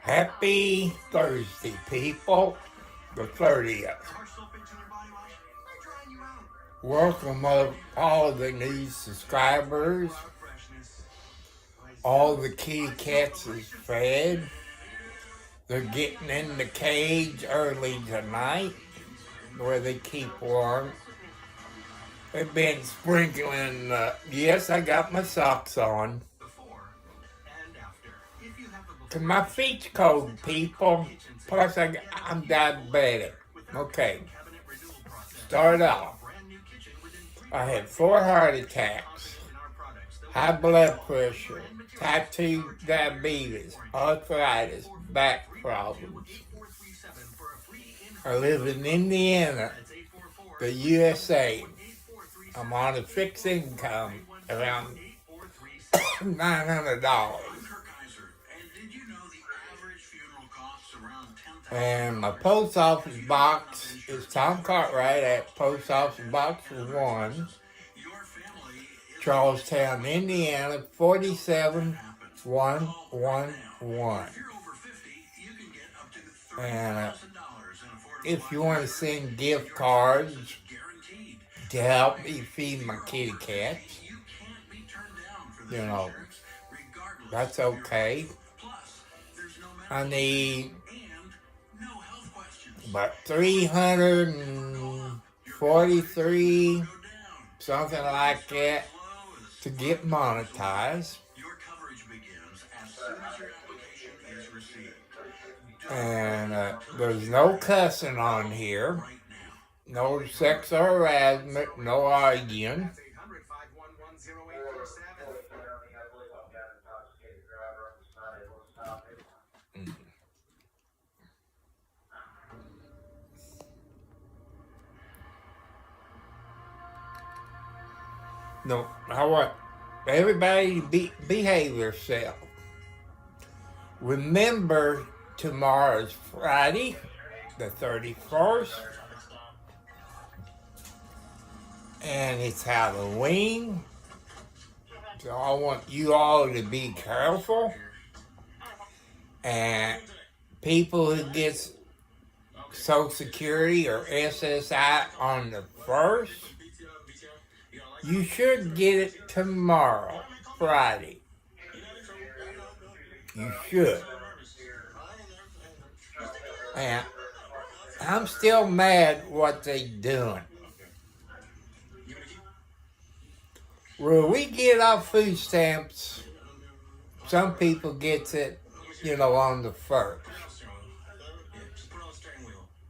Happy Thursday, people. The 30th. Welcome all of the new subscribers. All the kitty cats is fed. They're getting in the cage early tonight where they keep warm. They've been sprinkling, yes, I got my socks on. Cause my feet's cold, people. Plus, I'm diabetic. Okay. Start off. I had 4 heart attacks, high blood pressure, type 2 diabetes, arthritis, back problems. I live in Indiana, the USA. I'm on a fixed income, around $900. And my post office box is Tom Cartwright at Post Office Box 1, Charlestown, Indiana, 47111. And if you want to send gift cards to help me feed my kitty cats, you know, that's okay. I need about 343, something like that, to get monetized. And there's no cussing on here, no sex or harassment, no arguing. No, I want everybody to behave yourself. Remember, tomorrow's Friday, the 31st, and it's Halloween. So I want you all to be careful. And people who get Social Security or SSI on the 1st, you should get it tomorrow, Friday. You should. And I'm still mad what they doing. Where we get our food stamps, some people gets it, on the 1st.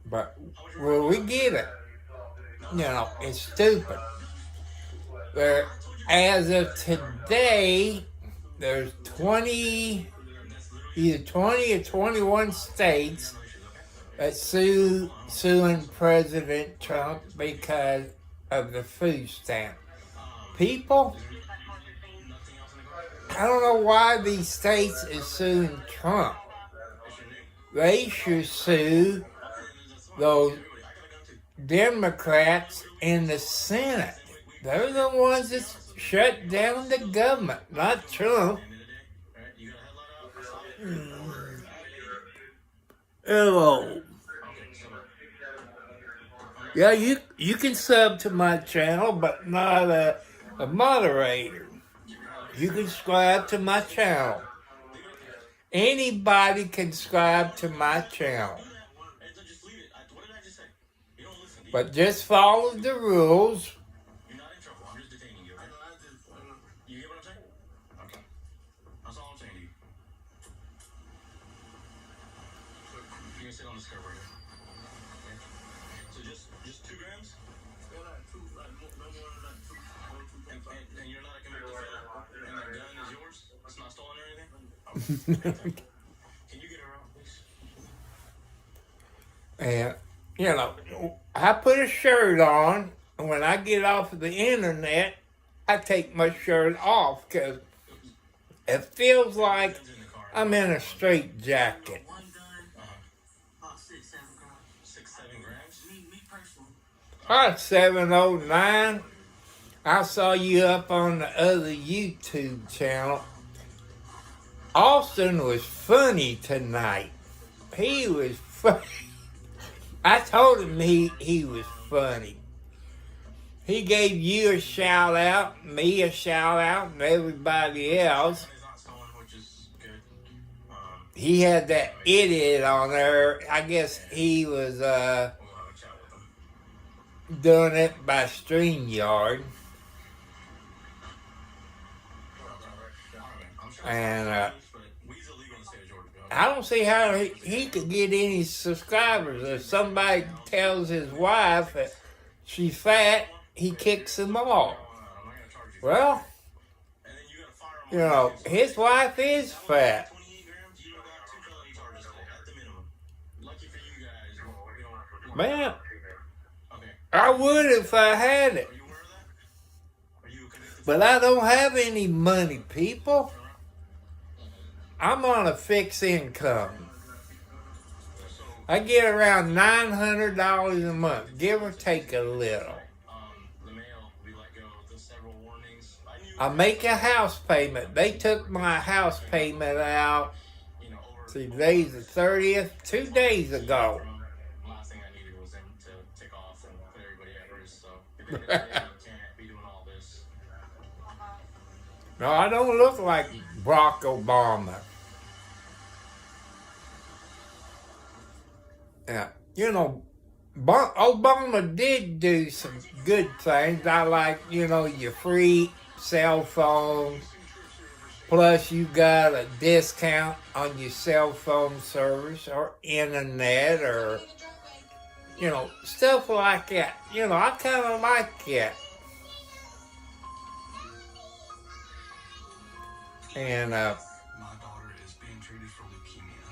But where we get it, it's stupid. As of today, there's either 20 or 21 states that suing President Trump because of the food stamp. People, I don't know why these states is suing Trump. They should sue those Democrats in the Senate. They're the ones that shut down the government, not Trump. Hello. Yeah, you can sub to my channel, but not a moderator. You can subscribe to my channel. Anybody can subscribe to my channel. But just follow the rules. Can you get around, please? And, I put a shirt on, and when I get off of the internet, I take my shirt off because it feels like I'm in a straight jacket. 709. I saw you up on the other YouTube channel Austin was funny tonight. He was funny. I told him he was funny. He gave you a shout out, me a shout out, and everybody else. He had that idiot on there. I guess he was doing it by StreamYard. And I don't see how he could get any subscribers. If somebody tells his wife that she's fat, he kicks them off. Well, you know, his wife is fat. Man, I would if I had it. But I don't have any money, people. I'm on a fixed income. I get around $900 a month, give or take a little. I make a house payment. They took my house payment out. See, today's the 30th, 2 days ago. No, I don't look like Barack Obama. Yeah, you know, Obama did do some good things. I like, you know, your free cell phone, plus you got a discount on your cell phone service or internet or, you know, stuff like that. You know, I kind of like that. And, my daughter is being treated for leukemia.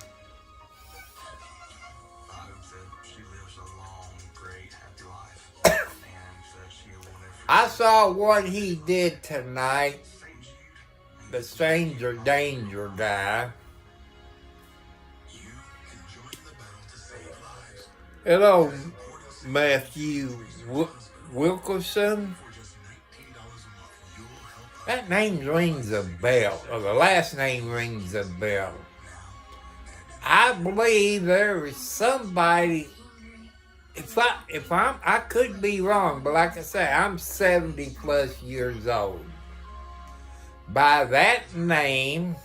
I hope that she lives a long, great, happy life. And that she will never I saw what he did tonight, the Stranger Danger guy. You can join the battle to save lives. Hello, Matthew Wilkerson. For just $19 a month, you'll help That name rings a bell, or the last name rings a bell. I believe there is somebody. I could be wrong, but like I say, I'm 70 plus years old. By that name,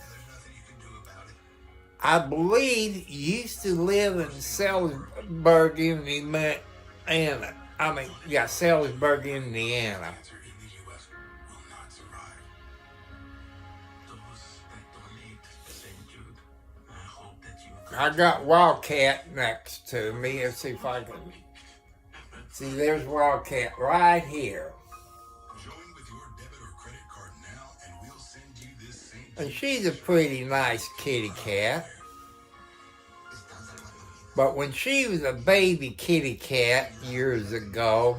I believe used to live in Salisbury, Indiana. Salisbury, Indiana. cancer in the U.S. will not survive. Those that donate to St. Jude, I hope that you I got Wildcat next to me. Let's see if I can. See, there's Wildcat right here. join with your debit or credit card now, and we'll send you this St. And she's a pretty nice kitty cat. But when she was a baby kitty cat years ago,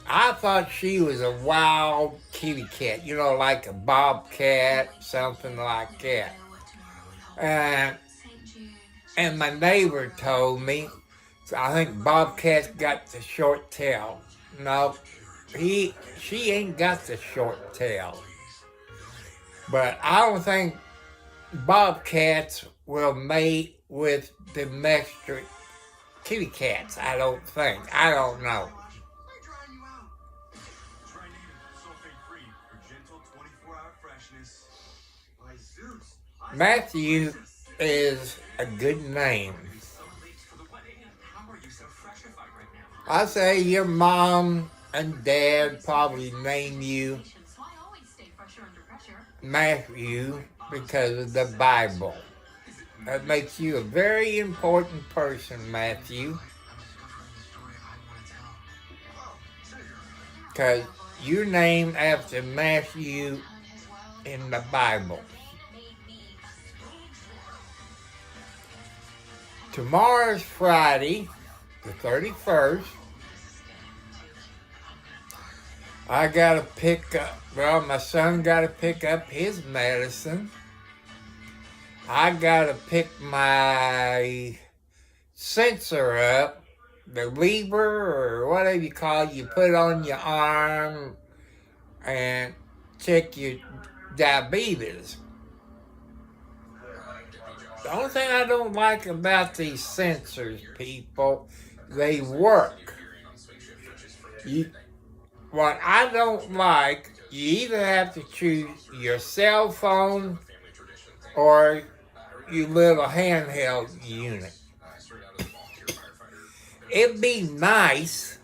I thought she was a wild kitty cat, you know, like a bobcat, something like that. And my neighbor told me, so I think bobcat's got the short tail. No, she ain't got the short tail. But I don't think bobcats will mate with domestic kitty cats. I don't think. I don't know. Try Native sulfate-free for gentle 24-hour freshness. By Zeus. Matthew is a good name. I say your mom and dad probably name you Matthew because of the Bible. That makes you a very important person, Matthew. Because you're named after Matthew in the Bible. Tomorrow's Friday, the 31st. I gotta pick up, my son gotta pick up his medicine. I gotta pick my sensor up, the lever or whatever you call it, you put on your arm and check your diabetes. The only thing I don't like about these sensors, people, they work. What I don't like, you either have to choose your cell phone or your little handheld unit. It'd be nice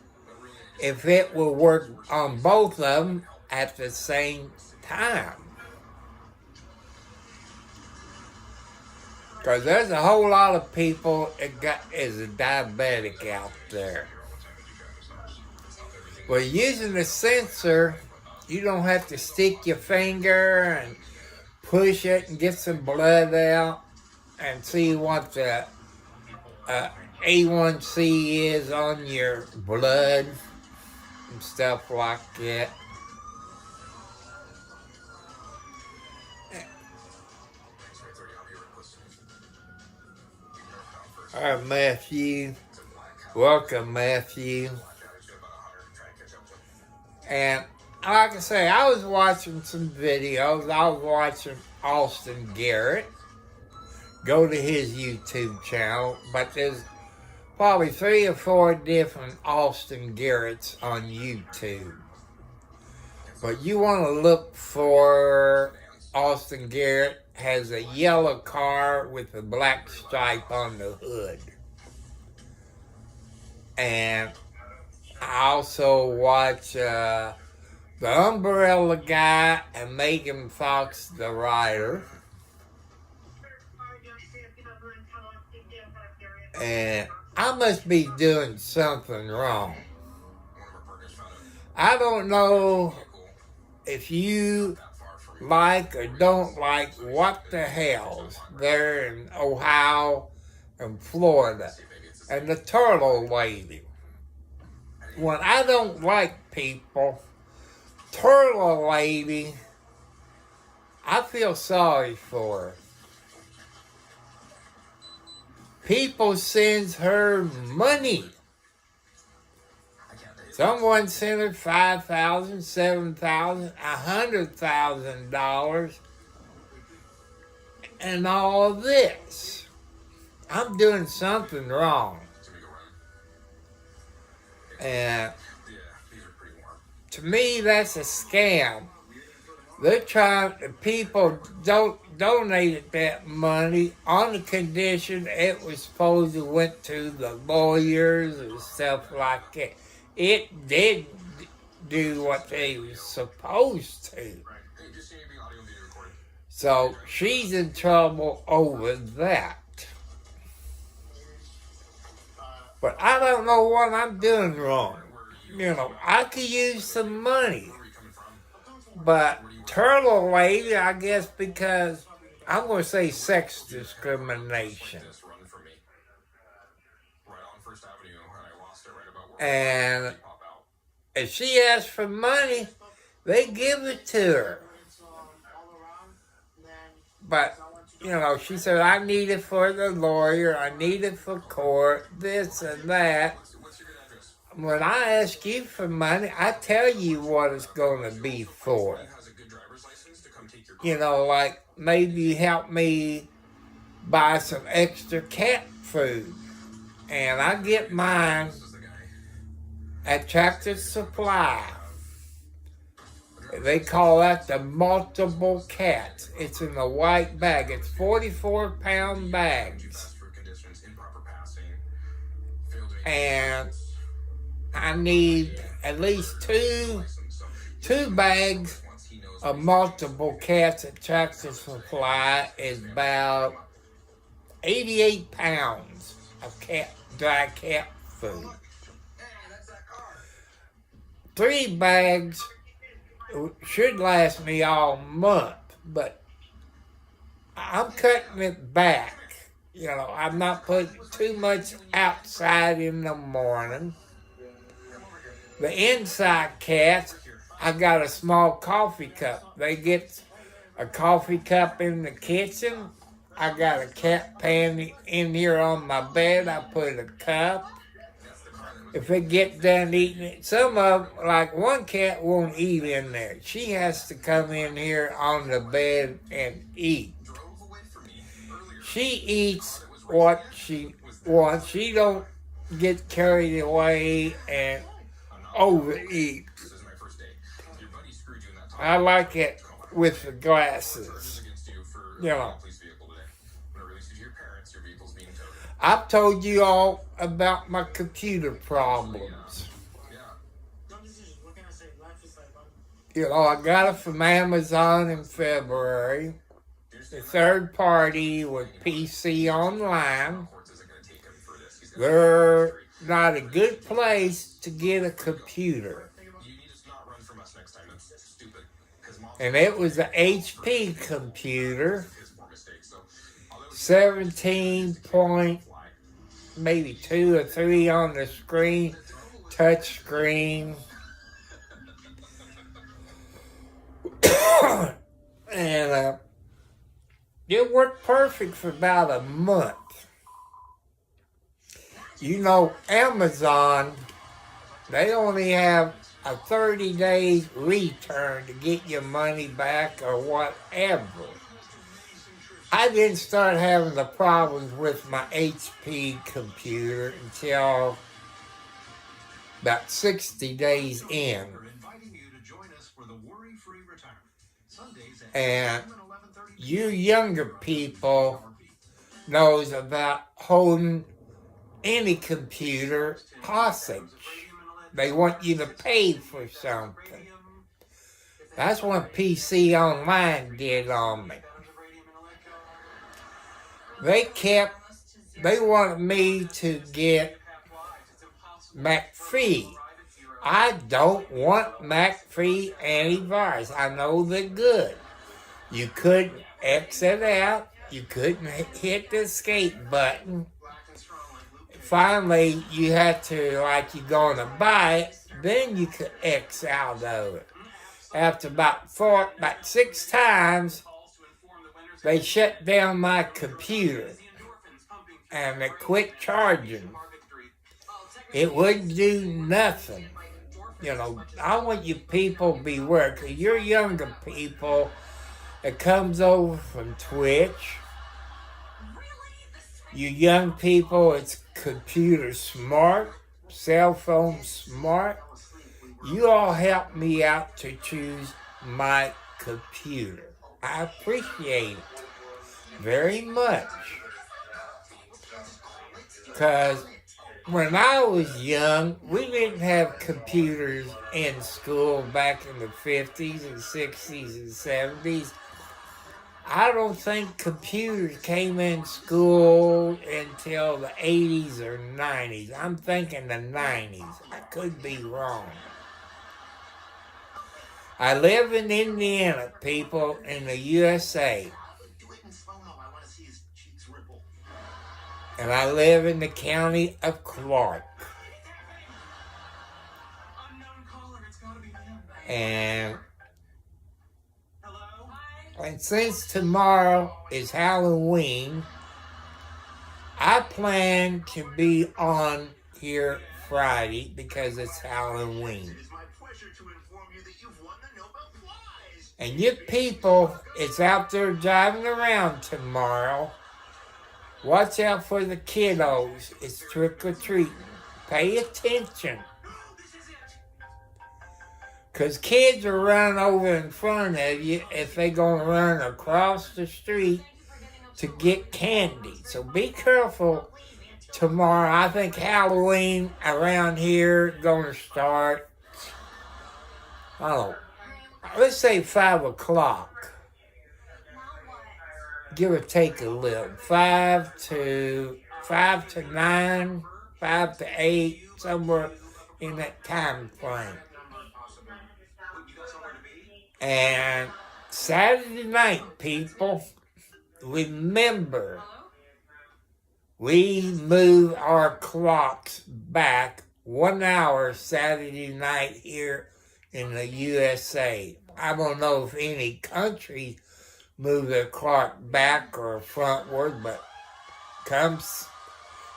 if it would work on both of them at the same time. Because there's a whole lot of people that is a diabetic out there. Well, using the sensor, you don't have to stick your finger and push it and get some blood out and see what the A1C is on your blood and stuff like that. All right, Matthew. Welcome, Matthew. And like I say, I was watching some videos. I was watching Austin Garrett. Go to his YouTube channel. But there's probably 3 or 4 different Austin Garretts on YouTube. But you want to look for Austin Garrett has a yellow car with a black stripe on the hood. And I also watch the Umbrella Guy and Megan Fox, the writer. And I must be doing something wrong. I don't know if you like or don't like what the hell's there in Ohio and Florida. And the turtle lady. When I don't like people, turtle lady, I feel sorry for her. People sends her money. Someone sent her $5,000, $7,000, $100,000, and all this. I'm doing something wrong. And to me, that's a scam. They're trying, people donated that money on the condition it was supposed to went to the lawyers and stuff like that. It did do what they were supposed to. So she's in trouble over that. But I don't know what I'm doing wrong. You know, I could use some money. But turtle lady, I guess because I'm going to say sex discrimination. And if she asks for money, they give it to her. But, you know, she said, I need it for the lawyer, I need it for court, this and that. When I ask you for money, I tell you what it's going to be for. You know, like maybe help me buy some extra cat food. And I get mine at Tractor Supply. They call that the multiple cats. It's in a white bag. It's 44-pound bags. And I need at least two bags of multiple cats at Tractor Supply. Is about 88 pounds of dry cat food. 3 bags should last me all month, but I'm cutting it back. You know, I'm not putting too much outside in the morning. The inside cats, I got a small coffee cup. They get a coffee cup in the kitchen. I got a cat pan in here on my bed. I put a cup. If it gets done eating it, some of them, like one cat won't eat in there. She has to come in here on the bed and eat. She eats what she wants. She don't get carried away and overeat. I like it with the glasses. You know. I've told you all about my computer problems. You know, I got it from Amazon in February. The third party with PC Online. They're not a good place to get a computer. And it was an HP computer, 17 point, maybe 2 or 3 on the screen, touch screen. And it worked perfect for about a month. You know, Amazon, they only have a 30 days return to get your money back or whatever. I didn't start having the problems with my HP computer until about 60 days in. And you younger people knows about holding any computer hostage. They want you to pay for something. That's what PC Online did on me. They wanted me to get McAfee. I don't want McAfee antivirus. I know they're good. You couldn't exit out. You couldn't hit the escape button. Finally, you had to, like, you're going to buy it, then you could X out of it. After about 6 times, they shut down my computer and they quit charging. It wouldn't do nothing. You know, I want you people to beware, because you're younger people that comes over from Twitch. You young people, it's computer smart, cell phone smart. You all help me out to choose my computer. I appreciate it very much. Because when I was young, we didn't have computers in school back in the 50s and 60s and 70s. I don't think computers came in school until the 80s or 90s. I'm thinking the 90s. I could be wrong. I live in Indiana, people, in the USA. And I live in the county of Clark. And since tomorrow is Halloween, I plan to be on here Friday because it's Halloween. And you people, it's out there driving around tomorrow. Watch out for the kiddos. It's trick-or-treating. Pay attention. Because kids are running over in front of you if they're going to run across the street to get candy. So be careful tomorrow. I think Halloween around here is going to start, let's say 5 o'clock. Give or take a little. 5 to 9, 5 to 8, somewhere in that time frame. And Saturday night, people, remember, we move our clocks back 1 hour Saturday night here in the USA. I don't know if any country move their clock back or frontward, but comes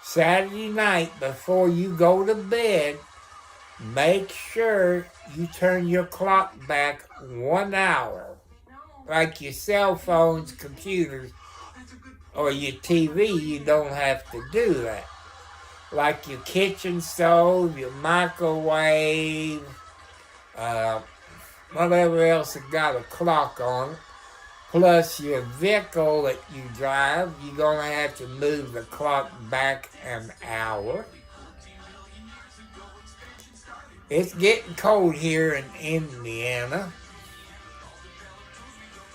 Saturday night before you go to bed, make sure you turn your clock back 1 hour. Like your cell phones, computers, or your TV, you don't have to do that. Like your kitchen stove, your microwave, whatever else that got a clock on it, plus your vehicle that you drive, you're going to have to move the clock back an hour. It's getting cold here in Indiana.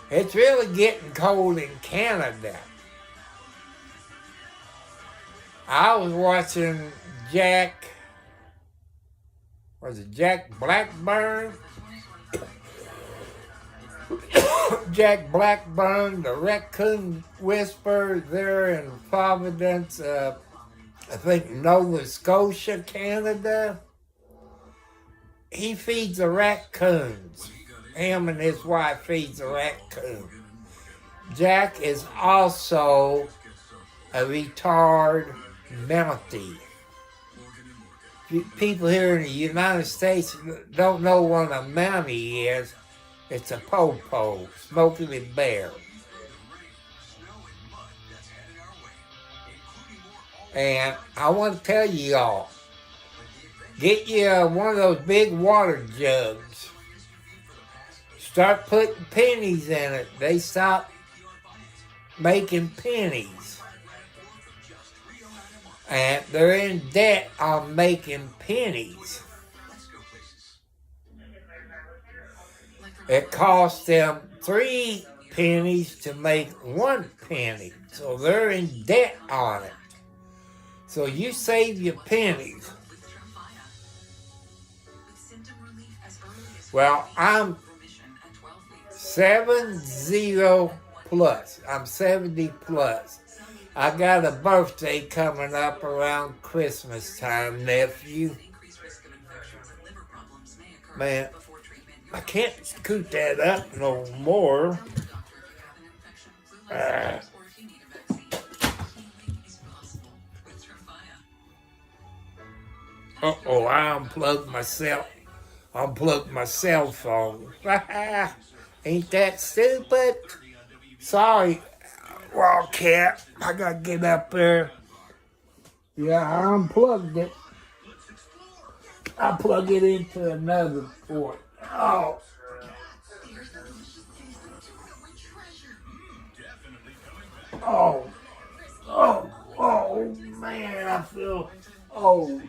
It's really getting cold in Canada. I was watching Jack Blackburn? Jack Blackburn, the Raccoon Whisperer there in Providence, I think Nova Scotia, Canada. He feeds the raccoons. Him and his wife feeds the raccoon. Jack is also a retard Mountie. People here in the United States don't know what a Mountie is. It's a po-po, Smokey the Bear. And I want to tell you all, get you one of those big water jugs. Start putting pennies in it. They stop making pennies. And they're in debt on making pennies. It costs them 3 pennies to make 1 penny. So they're in debt on it. So you save your pennies. Well, I'm 70 plus. I'm 70 plus. I got a birthday coming up around Christmas time, nephew. Man, I can't scoot that up no more. I unplugged my cell phone. Ain't that stupid? Sorry, Wildcat. I gotta get up there. Yeah, I unplugged it. I plug it into another port. Oh. Oh, man, I feel old.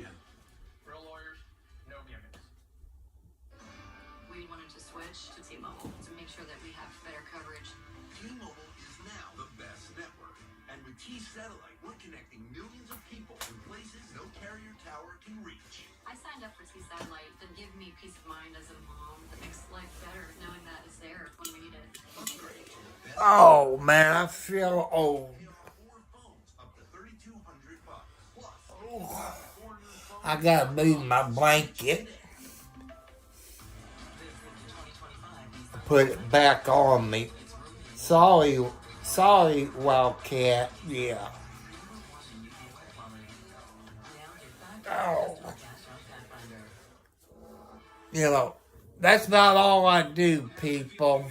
We wanted to switch to T-Mobile to make sure that we have better coverage. T-Mobile is now the best network. And with T-Satellite, we're connecting millions of people in places no carrier tower can reach. I signed up for T-Satellite to give me peace of mind as a mom that makes life better knowing that it's there when we need it. Oh, man, I feel old. I gotta move my blanket. Put it back on me. Sorry, Wildcat. Yeah. Oh. You know, that's about all I do, people.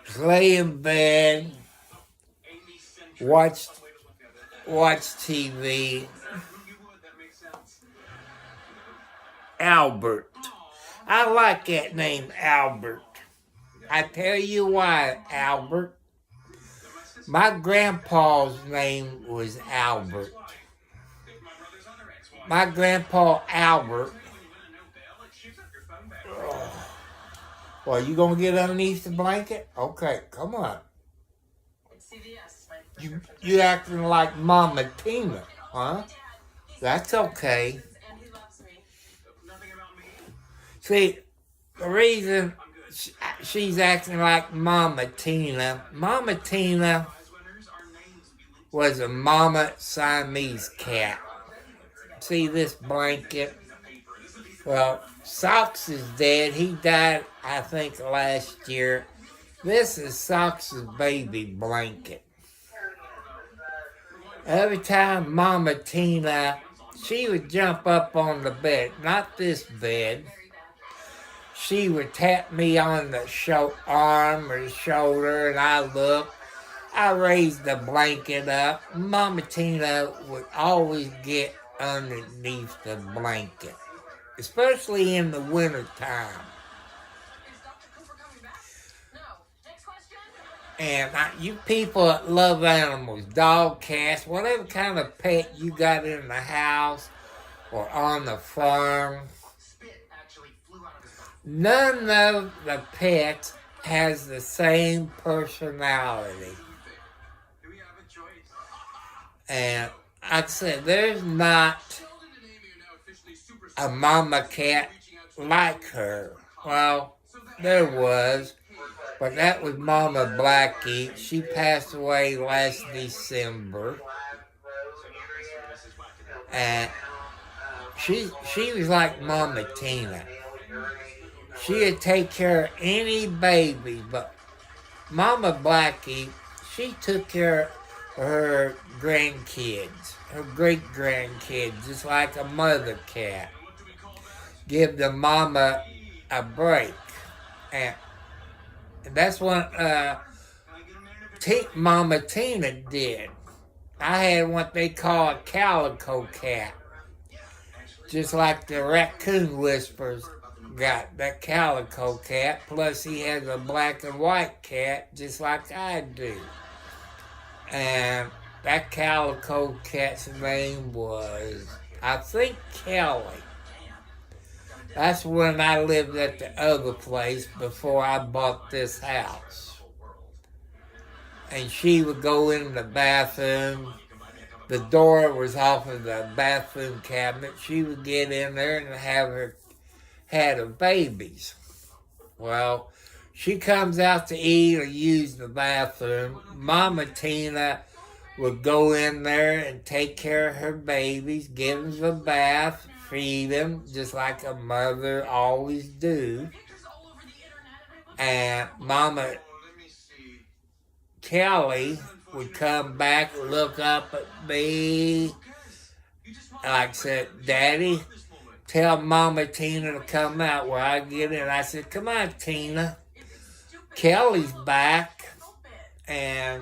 Just lay in bed, watch TV. Albert. I like that name, Albert. I tell you why, Albert. My grandpa's name was Albert. My grandpa, Albert. Well, you gonna get underneath the blanket? Okay, come on. You acting like Mama Tina, huh? That's okay. See, the reason she's acting like Mama Tina was a Mama Siamese cat. See this blanket? Well, Socks is dead. He died, I think, last year. This is Socks' baby blanket. Every time Mama Tina, she would jump up on the bed, not this bed. She would tap me on the arm or the shoulder, and I look. I raised the blanket up. Mama Tina would always get underneath the blanket, especially in the wintertime. Is Dr. Cooper coming back? No. Next question? And you people that love animals, dog, cats, whatever kind of pet you got in the house or on the farm, Spit actually flew out of his mouth. none of the pets has the same personality. Do we have a choice? And like I said, there's not Sheldon and Amy are now officially super a mama cat like her. Well, there was, but that was Mama Blackie. She passed away last December. And she was like Mama Tina. She'd take care of any baby, but Mama Blackie, she took care of her grandkids, her great-grandkids, just like a mother cat. Give the mama a break. And that's what Mama Tina did. I had what they call a calico cat. Just like the raccoon whispers got that calico cat, plus he has a black and white cat, just like I do. And that calico cat's name was, I think, Kelly. That's when I lived at the other place before I bought this house. And she would go in the bathroom. The door was off of the bathroom cabinet. She would get in there and had her babies. Well, she comes out to eat or use the bathroom. Mama Tina would go in there and take care of her babies, give them a bath, feed them, just like a mother always do. And Mama Kelly would come back and look up at me. Like I said, Daddy, tell Mama Tina to come out where I get in. I said, come on, Tina. Kelly's back. And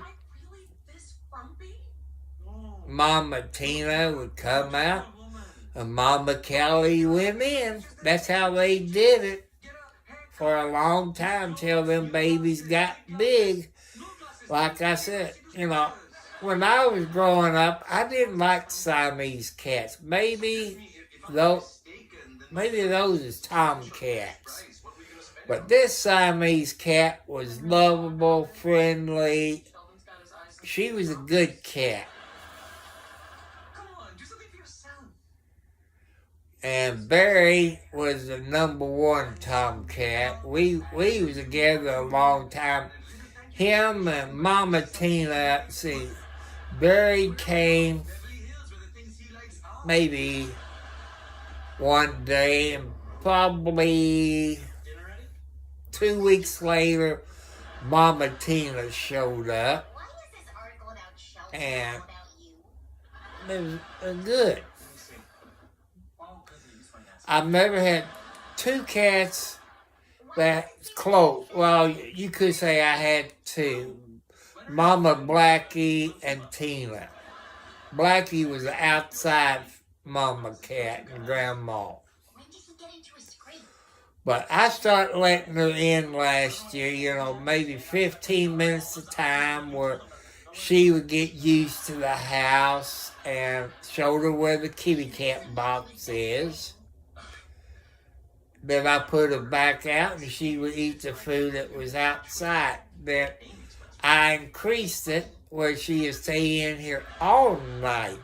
Mama Tina would come out. And Mama Kelly went in. That's how they did it for a long time till them babies got big. Like I said, when I was growing up, I didn't like Siamese cats. Maybe those is tomcats. But this Siamese cat was lovable, friendly. She was a good cat. And Barry was the number one tomcat. We was together a long time. Him and Mama Tina, Barry came maybe one day, and probably 2 weeks later, Mama Tina showed up. And it was good. I've never had two cats that close. Well, you could say I had two. Mama Blackie and Tina. Blackie was an outside mama cat and grandma. But I started letting her in last year, maybe 15 minutes at a time, where she would get used to the house and showed her where the kitty cat box is. Then I put her back out and she would eat the food that was outside. Then I increased it where she would stay in here all night.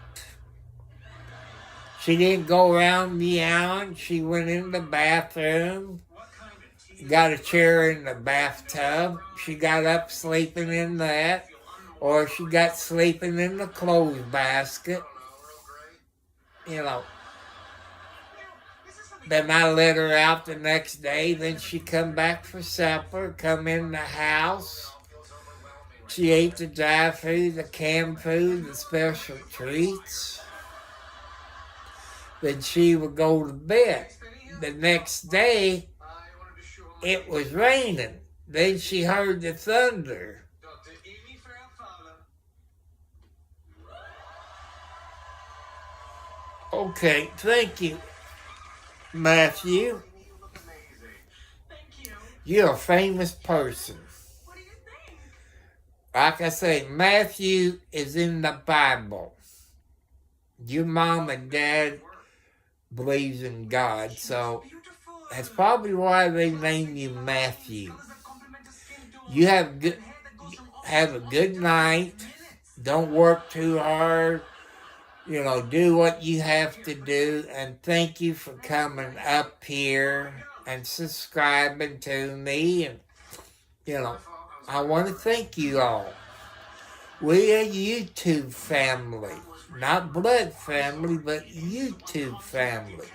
She didn't go around meowing. She went in the bathroom, got a chair in the bathtub. She got up sleeping in that, or she got sleeping in the clothes basket. Then I let her out the next day. Then she come back for supper, come in the house. She ate the dry food, the canned food, the special treats. Then she would go to bed. The next day, it was raining. Then she heard the thunder. Okay, thank you, Matthew. You're a famous person. Like I say, Matthew is in the Bible. Your mom and dad believes in God, so that's probably why they named you Matthew. You have a good night. Don't work too hard. Do what you have to do. And thank you for coming up here and subscribing to me. And, I want to thank you all. We are YouTube family. Not blood family, but YouTube family.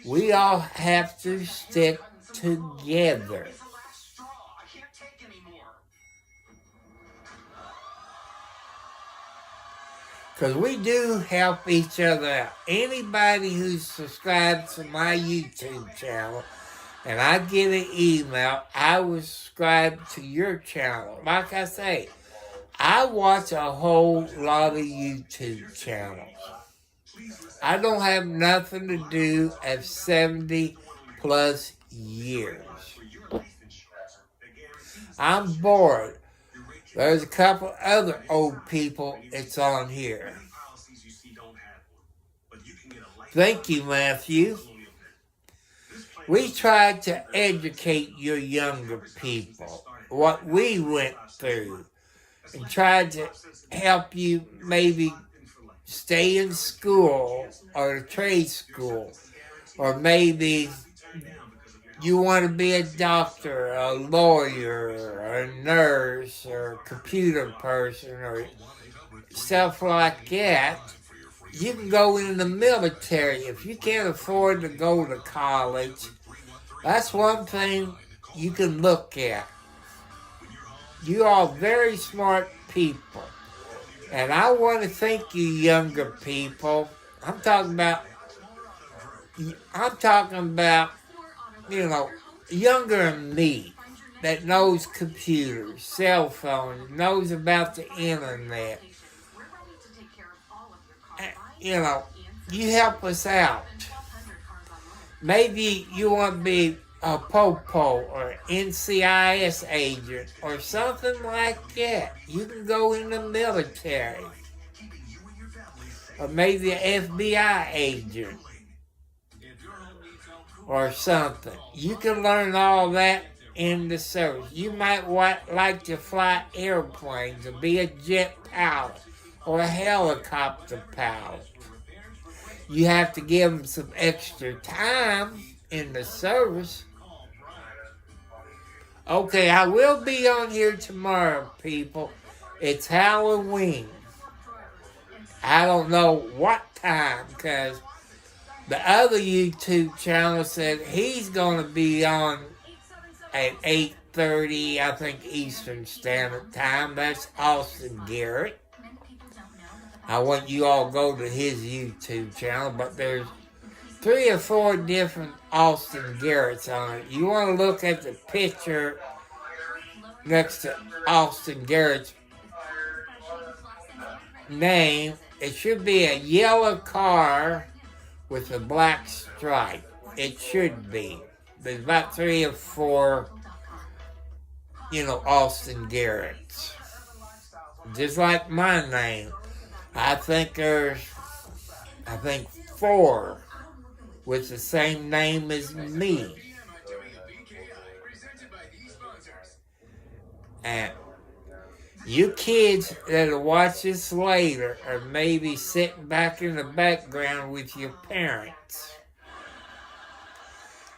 We all have to stick together. Because we do help each other out. Anybody who's subscribed to my YouTube channel, and I get an email, I will subscribe to your channel. Like I say, I watch a whole lot of YouTube channels. I don't have nothing to do at 70 plus years. I'm bored. There's a couple other old people that's on here. Thank you, Matthew. We try to educate your younger people, what we went through, and try to help you maybe stay in school or a trade school, or maybe you want to be a doctor, a lawyer, or a nurse, or a computer person, or stuff like that. You can go in the military. If you can't afford to go to college, that's one thing you can look at. You are very smart people. And I want to thank you younger people. I'm talking about, younger than me, that knows computers, cell phones, knows about the internet. You help us out. Maybe you want to be a POPO or NCIS agent or something like that. You can go in the military. Or maybe an FBI agent or something. You can learn all that in the service. You might like to fly airplanes or be a jet pilot or a helicopter pilot. You have to give them some extra time in the service. Okay, I will be on here tomorrow, people. It's Halloween. I don't know what time, because the other YouTube channel said he's going to be on at 8:30, I think, Eastern Standard Time. That's Austin Garrett. I want you all to go to his YouTube channel, but there's 3 or 4 different Austin Garretts on it. You want to look at the picture next to Austin Garrett's name. It should be a yellow car with a black stripe. It should be. There's about 3 or 4, Austin Garretts. Just like my name. I think there's 4 with the same name as me. And you kids that'll watch this later are maybe sitting back in the background with your parents.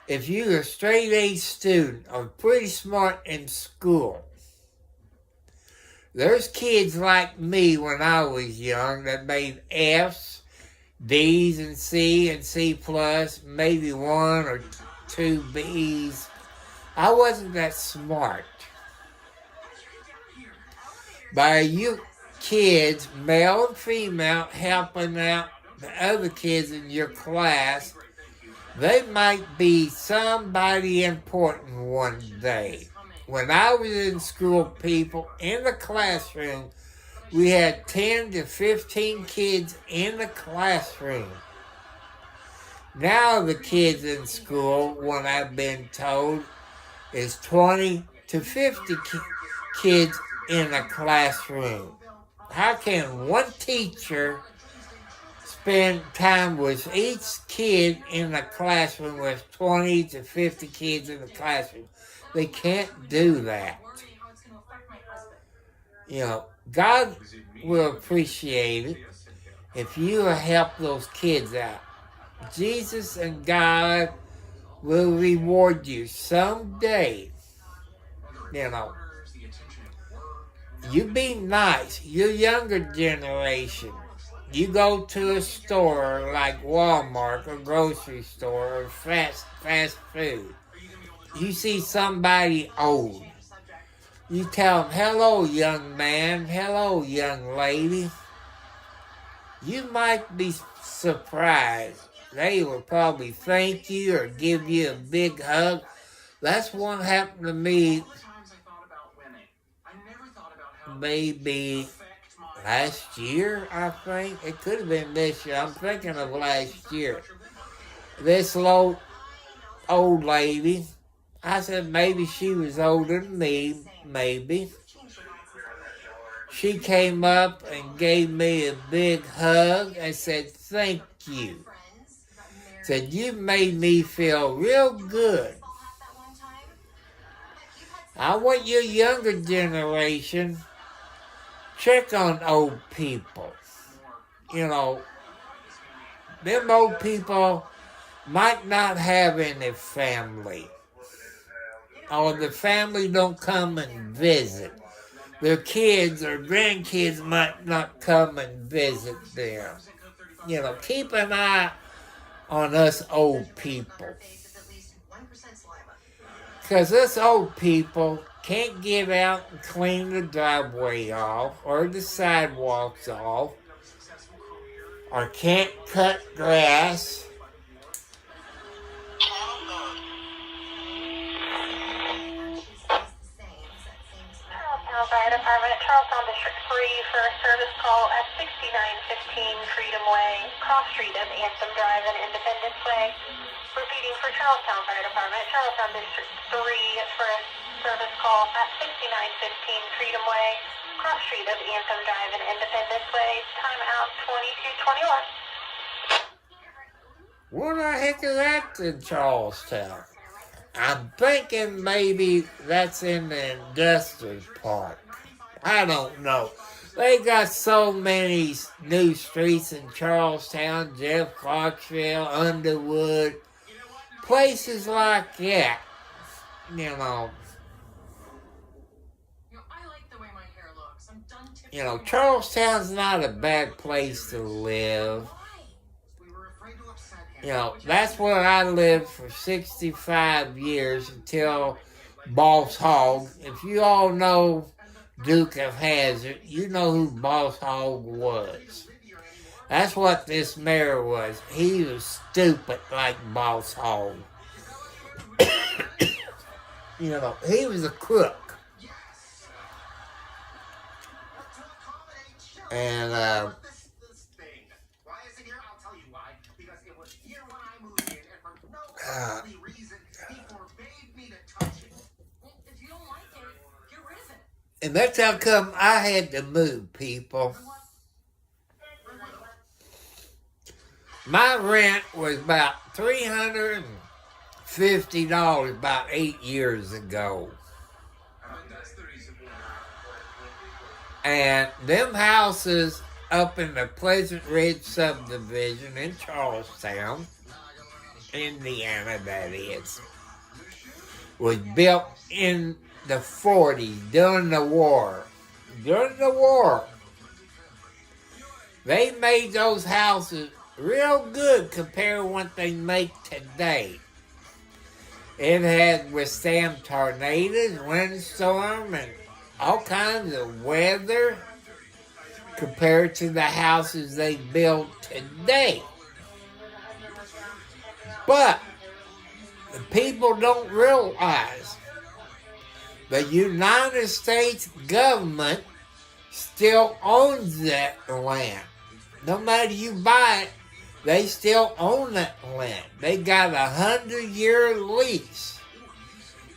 If you're a straight A student or pretty smart in school, there's kids like me when I was young that made F's, D's, and C plus, maybe 1 or 2 B's. I wasn't that smart. By you kids, male and female, helping out the other kids in your class, they might be somebody important one day. When I was in school, people, in the classroom, we had 10 to 15 kids in the classroom. Now the kids in school, what I've been told, is 20 to 50 kids in a classroom. How can one teacher spend time with each kid in a classroom with 20 to 50 kids in the classroom? They can't do that. You know, God will appreciate it if you help those kids out. Jesus and God will reward you someday. You know, you be nice. Your younger generation, you go to a store like Walmart or grocery store or fast food. You see somebody old. You tell them, hello, young man. Hello, young lady. You might be surprised. They will probably thank you or give you a big hug. That's what happened to me maybe last year, I think. It could have been this year. I'm thinking of last year. This old lady, I said maybe she was older than me, maybe. She came up and gave me a big hug and said, thank you. Said, you made me feel real good. I want your younger generation, check on old people. You know, them old people might not have any family. Or the family don't come and visit. Their kids or grandkids might not come and visit them. You know, keep an eye on us old people. Because us old people can't get out and clean the driveway off or the sidewalks off or can't cut grass. Fire Department, Charlestown District 3 for a service call at 6915 Freedom Way, cross street of Anthem Drive and Independence Way. Repeating for Charlestown Fire Department, Charlestown District 3 for a service call at 6915 Freedom Way, cross street of Anthem Drive and Independence Way. Time out 2221. What the heck is that in Charlestown? I'm thinking maybe that's in the industrial park. I don't know. They got so many new streets in Charlestown, Jeff Clarksville, Underwood, places like that. You know. You know, Charlestown's not a bad place to live. You know, that's where I lived for 65 years until Boss Hogg. If you all know Duke of Hazzard, you know who Boss Hogg was. That's what this mayor was. He was stupid like Boss Hogg. You know, he was a crook. And, and that's how come I had to move, people. My rent was about $350 about 8 years ago. And them houses up in the Pleasant Ridge subdivision in Charlestown, Indiana, that is, was built in the 40s during the war. During the war, they made those houses real good compared to what they make today. It had withstand tornadoes, windstorm, and all kinds of weather compared to the houses they build today. But the people don't realize the United States government still owns that land. No matter you buy it, They still own that land. They got 100-year lease.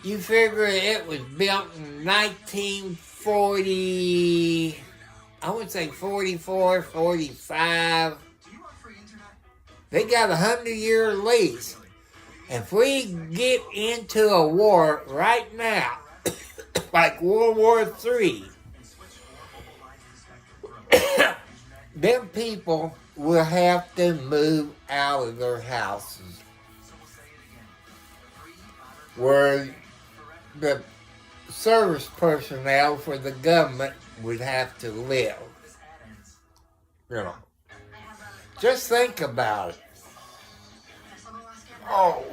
You figure it was built in 1940, I would say 44, 45. They got 100-year lease. If we get into a war right now, like World War III, them people will have to move out of their houses where the service personnel for the government would have to live. You know, just think about it. Oh,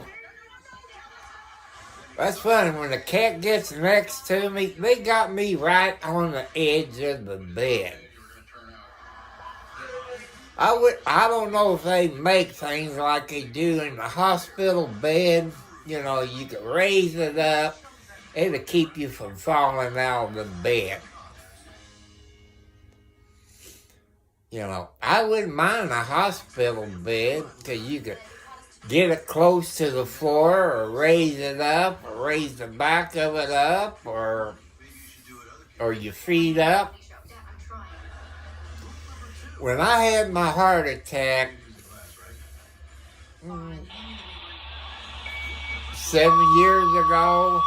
that's funny. When the cat gets next to me, they got me right on the edge of the bed. I don't know if they make things like they do in the hospital bed. You know, you can raise it up. It'll keep you from falling out of the bed. You know, I wouldn't mind a hospital bed because you could get it close to the floor or raise it up or raise the back of it up or your feet up. When I had my heart attack 7 years ago,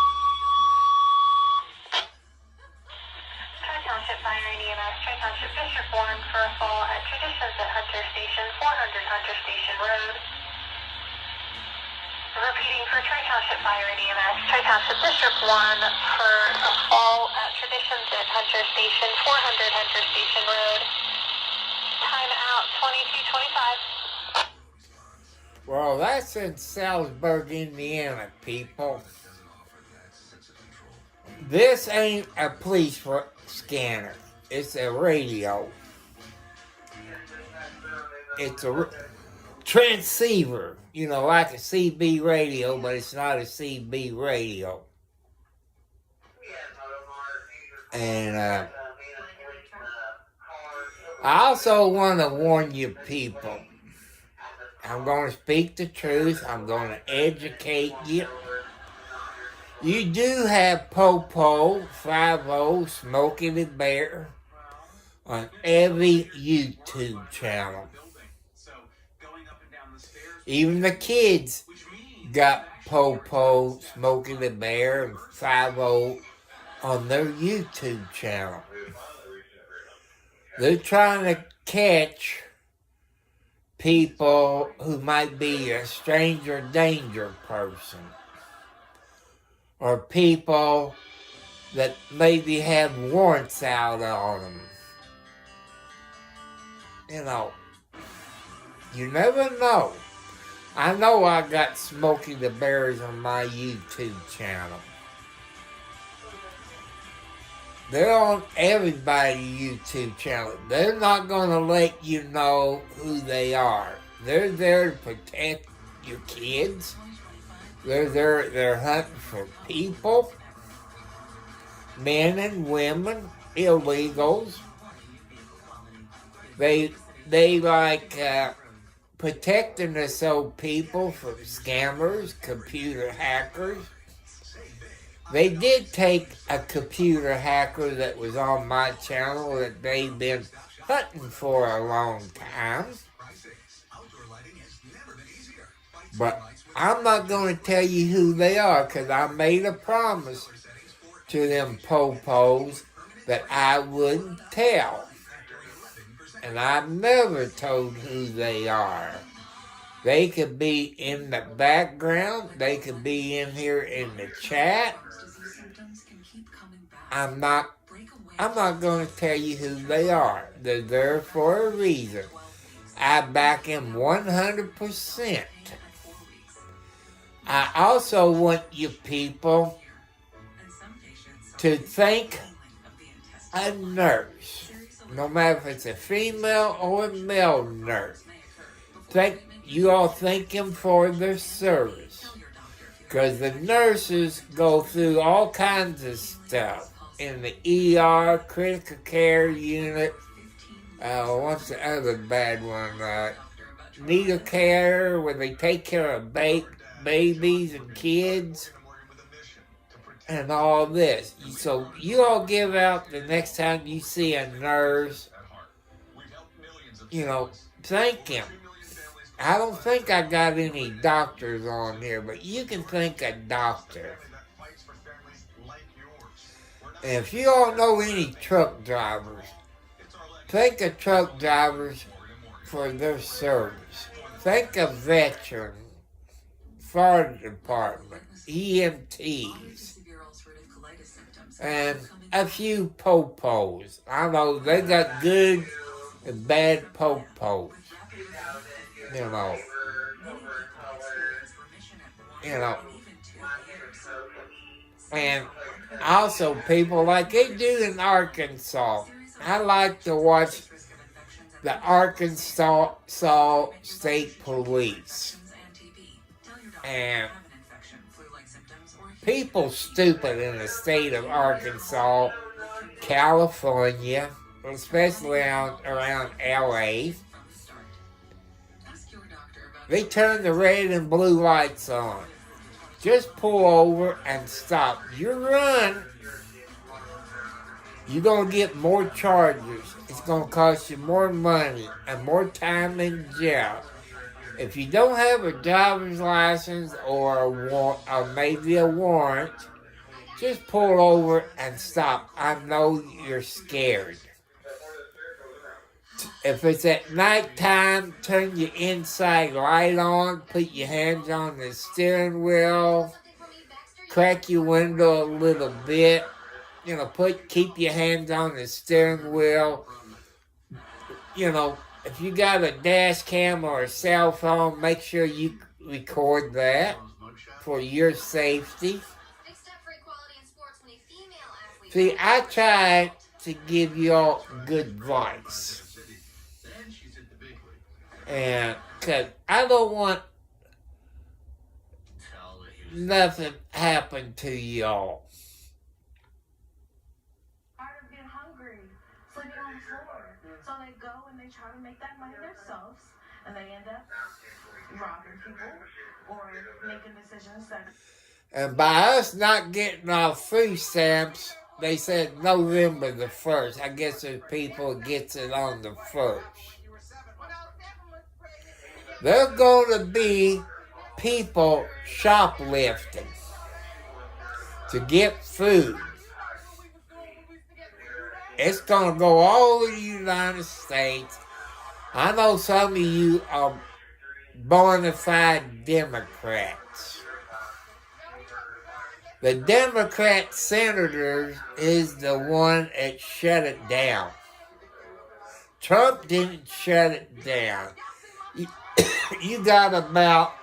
Tri-Township Fire and EMS, Tri-Township District 1 for a fall at Traditions at Hunter Station, 400 Hunter Station Road. Repeating for Tri-Township Fire and EMS, Tri-Township District 1 for a fall at Traditions at Hunter Station, 400 Hunter Station Road. Time out 22:25. well, that's in Salisbury, Indiana, people. This ain't a police scanner. It's a radio. It's a transceiver, you know, like a CB radio, but it's not a CB radio. And I also want to warn you people. I'm going to speak the truth. I'm going to educate you. You do have Popo, 5-0, Smokey the Bear on every YouTube channel. Even the kids got Popo, Smokey the Bear, and 5-0 on their YouTube channel. They're trying to catch people who might be a stranger danger person, or people that maybe have warrants out on them. You know, you never know. I know I got Smokey the Bears on my YouTube channel. They're on everybody's YouTube channel. They're not going to let you know who they are. They're there to protect your kids. They're hunting for people, men and women, illegals. They like protecting us old people from scammers, computer hackers. They did take a computer hacker that was on my channel that they've been hunting for a long time. But I'm not going to tell you who they are because I made a promise to them popos that I wouldn't tell. And I've never told who they are. They could be in the background. They could be in here in the chat. I'm not going to tell you who they are. They're there for a reason. I back them 100%. I also want you people to thank a nurse, no matter if it's a female or a male nurse. You all thank them for their service. Because the nurses go through all kinds of stuff in the ER, critical care unit. What's the other bad one? needle care where they take care of babies and kids and all this. So you all give out the next time you see a nurse, thank him. I don't think I got any doctors on here, but you can thank a doctor. And if you all know any truck drivers, thank a truck drivers for their service. Thank a veteran, fire department, EMTs, and a few popos. I know they got good and bad popos. And also people like they do in Arkansas. I like to watch the Arkansas State Police. And people stupid in the state of Arkansas, California, especially around LA, they turn the red and blue lights on. Just pull over and stop. You run, you're going to get more charges. It's going to cost you more money and more time in jail. If you don't have a driver's license or maybe a warrant, just pull over and stop. I know you're scared. If it's at nighttime, turn your inside light on, put your hands on the steering wheel, crack your window a little bit, keep your hands on the steering wheel. If you got a dash cam or a cell phone, make sure you record that for your safety. See, I try to give you all good advice. And because I don't want nothing happen to y'all. Tired of being hungry, sleeping on the floor. So they go and they try to make that money themselves, and they end up robbing people or making decisions that. And by us not getting our food stamps, they said November the 1st. I guess there's people gets it on the 1st. There are going to be people shoplifting to get food. It's going to go all over the United States. I know some of you are bona fide Democrats. The Democrat senator is the one that shut it down. Trump didn't shut it down. You got about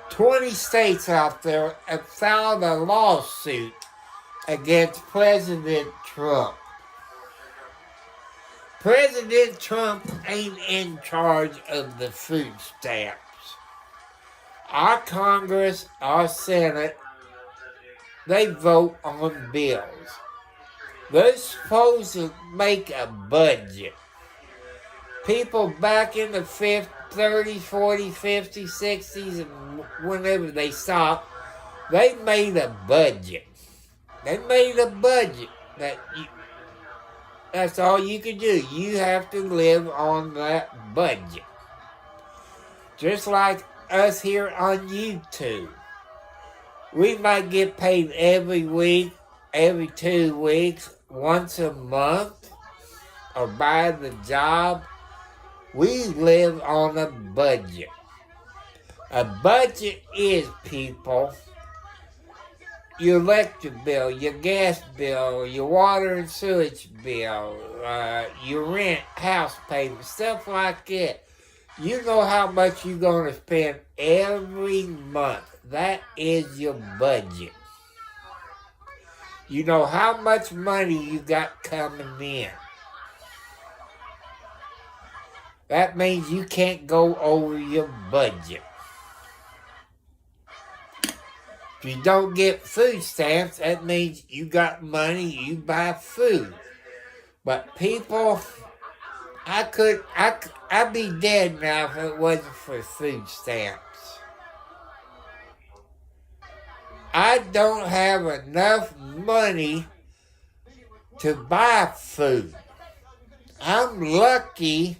20 states out there that filed a lawsuit against President Trump. President Trump ain't in charge of the food stamps. Our Congress, our Senate, they vote on bills. They're supposed to make a budget. People back in the 50s, 30s, 40s, 50s, 60s, and whenever they stopped, they made a budget. They made a budget that's all you can do. You have to live on that budget. Just like us here on YouTube. We might get paid every week, every 2 weeks, once a month, or by the job. We live on a budget. A budget is, people, your electric bill, your gas bill, your water and sewage bill, your rent, house payment, stuff like that. You know how much you're going to spend every month. That is your budget. You know how much money you got coming in. That means you can't go over your budget. If you don't get food stamps, that means you got money, you buy food. But people, I'd be dead now if it wasn't for food stamps. I don't have enough money to buy food. I'm lucky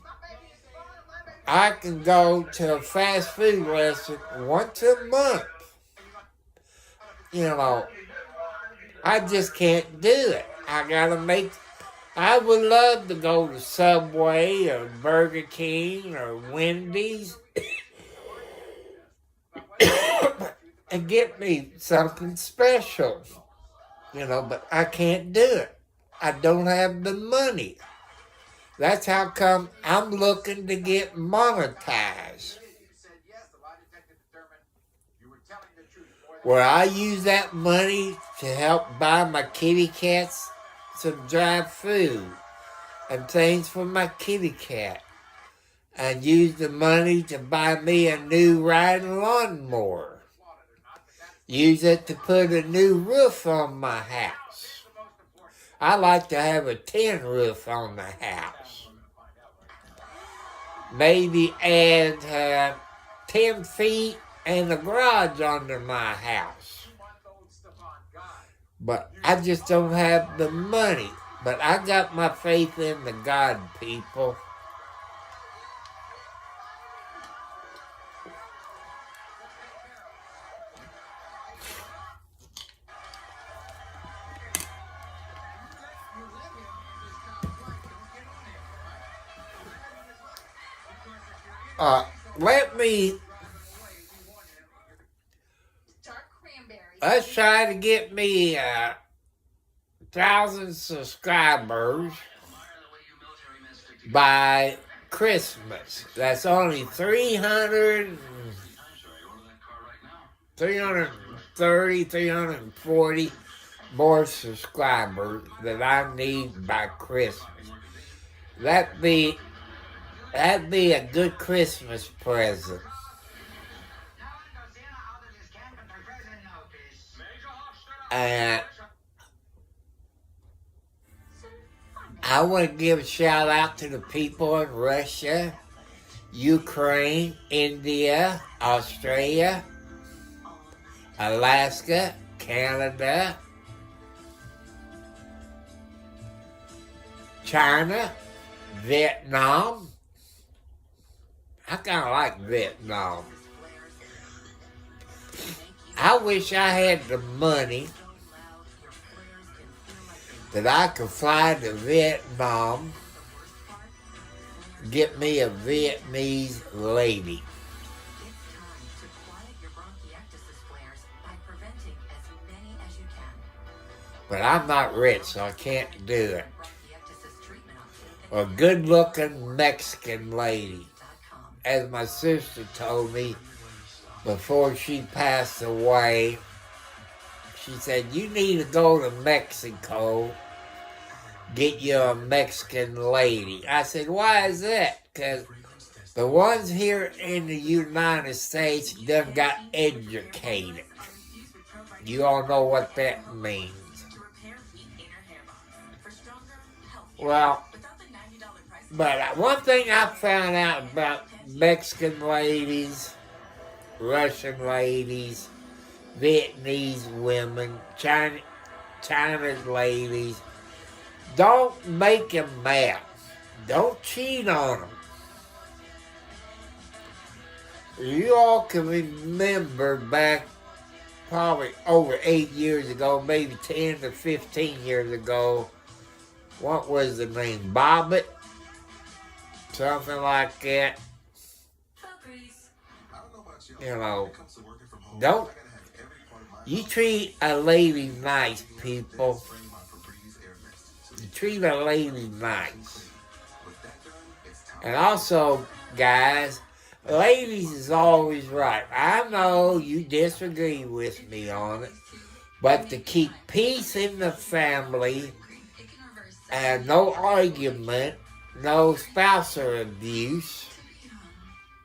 I can go to a fast food restaurant once a month. You know, I just can't do it. I would love to go to Subway or Burger King or Wendy's and get me something special. You know, but I can't do it. I don't have the money. That's how come I'm looking to get monetized. Where I use that money to help buy my kitty cats some dry food and things for my kitty cat. And use the money to buy me a new riding lawnmower. Use it to put a new roof on my house. I like to have a tin roof on the house. Maybe add 10 feet and a garage under my house. But I just don't have the money. But I got my faith in the God people. Let's try to get me 1,000 subscribers by Christmas. That's only 330, 340 more subscribers that I need by Christmas. That'd be a good Christmas present. And I want to give a shout out to the people in Russia, Ukraine, India, Australia, Alaska, Canada, China, Vietnam. I kind of like Vietnam. I wish I had the money that I could fly to Vietnam, get me a Vietnamese lady. But I'm not rich, so I can't do it. A good-looking Mexican lady. As my sister told me before she passed away, she said, you need to go to Mexico, get you a Mexican lady. I said, why is that? Because the ones here in the United States done got educated. You all know what that means. Well, but one thing I found out about Mexican ladies, Russian ladies, Vietnamese women, China's ladies, don't make them mad. Don't cheat on them. You all can remember back probably over 8 years ago, maybe 10 to 15 years ago, what was the name? Bobbit? Something like that. You know, don't you treat a lady nice, people. You treat a lady nice. And also, guys, ladies is always right. I know you disagree with me on it, but to keep peace in the family and no argument, no spousal abuse,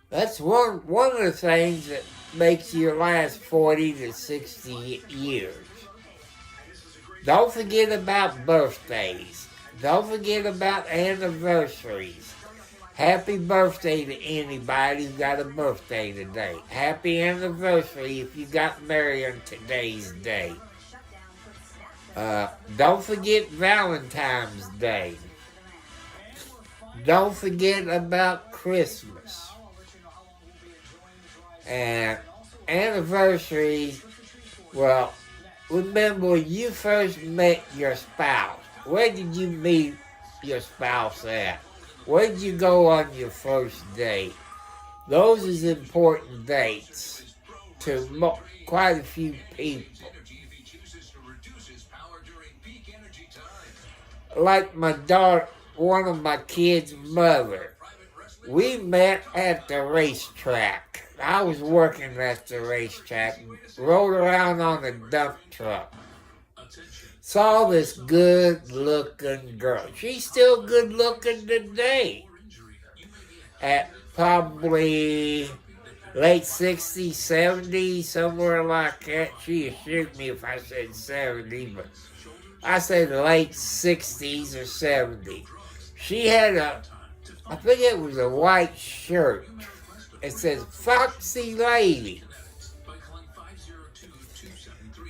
that's one of the things that makes you last 40 to 60 years. Don't forget about birthdays. Don't forget about anniversaries. Happy birthday to anybody who got a birthday today. Happy anniversary if you got married on today's day. Don't forget Valentine's Day. Don't forget about Christmas. And anniversary, well, remember when you first met your spouse. Where did you meet your spouse at? Where did you go on your first date? Those is important dates to quite a few people. Like my daughter, one of my kids' mother. We met at the racetrack. I was working at the racetrack, rode around on a dump truck. Saw this good-looking girl. She's still good-looking today. At probably late 60s, 70s, somewhere like that. She'd shoot me if I said 70, but I said late 60s or 70s. She had I think it was a white shirt. It says Foxy Lady.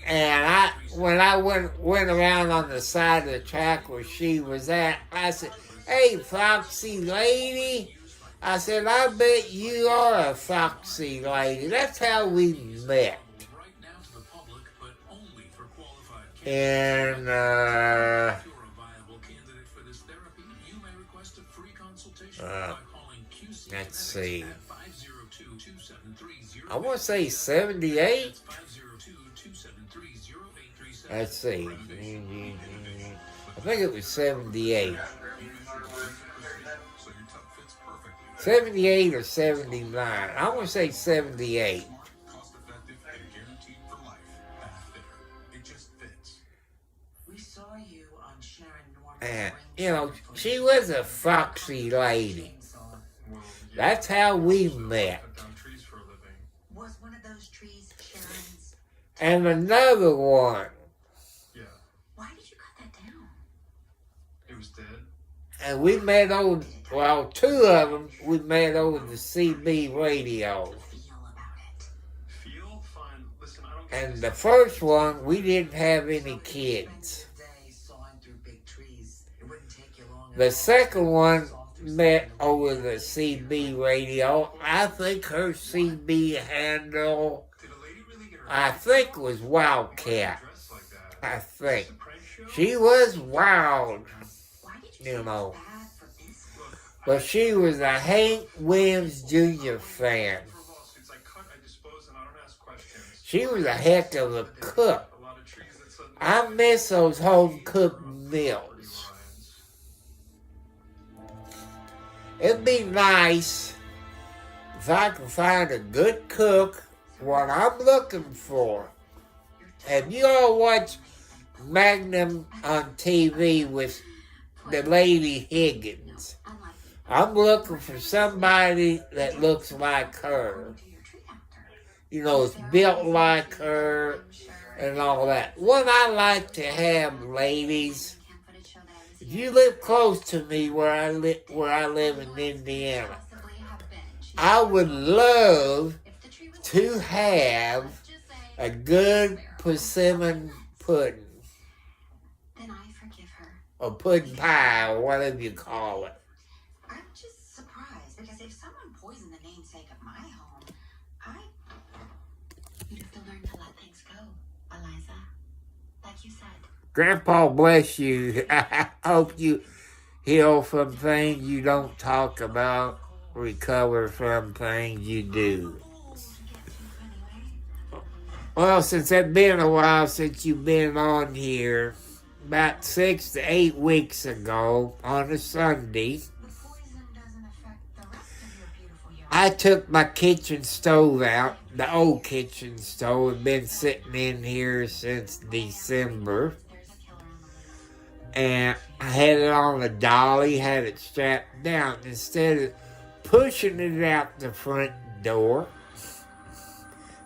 And when I went around on the side of the track where she was at, I said, "Hey, Foxy Lady." I said, "I bet you are a foxy lady." That's how we met. And let's see. I want to say 78. Let's see. I think it was 78. 78 or 79. I want to say 78. And, you know, she was a foxy lady. That's how we met. Was one of those trees Sharon's? And another one. Why did you cut that down? It was dead. And we met over, well, two of them, we met over the CB radio. Feel about it. Feel fine. Listen, I don't And the first one, we didn't have any kids. The second one met over the CB radio. I think her CB handle, I think was Wildcat. I think. She was wild, you know. But she was a Hank Williams Jr. fan. She was a heck of a cook. I miss those home-cooked meals. It'd be nice if I could find a good cook, what I'm looking for. Have you all watched Magnum on TV with the lady Higgins? I'm looking for somebody that looks like her. You know, it's built like her and all that. What I like to have, ladies, if you live close to me where I live in Indiana, I would love to have a good persimmon pudding. Then I forgive her. Or pudding pie, or whatever you call it. I'm just surprised because if someone poisoned the namesake of my home, you'd have to learn to let things go, Eliza. Like you said. Grandpa bless you. I hope you heal from things you don't talk about, recover from things you do. Well, since it's been a while since you've been on here, about 6 to 8 weeks ago, on a Sunday, I took my kitchen stove out, the old kitchen stove, had been sitting in here since December. And I had it on a dolly, had it strapped down. Instead of pushing it out the front door,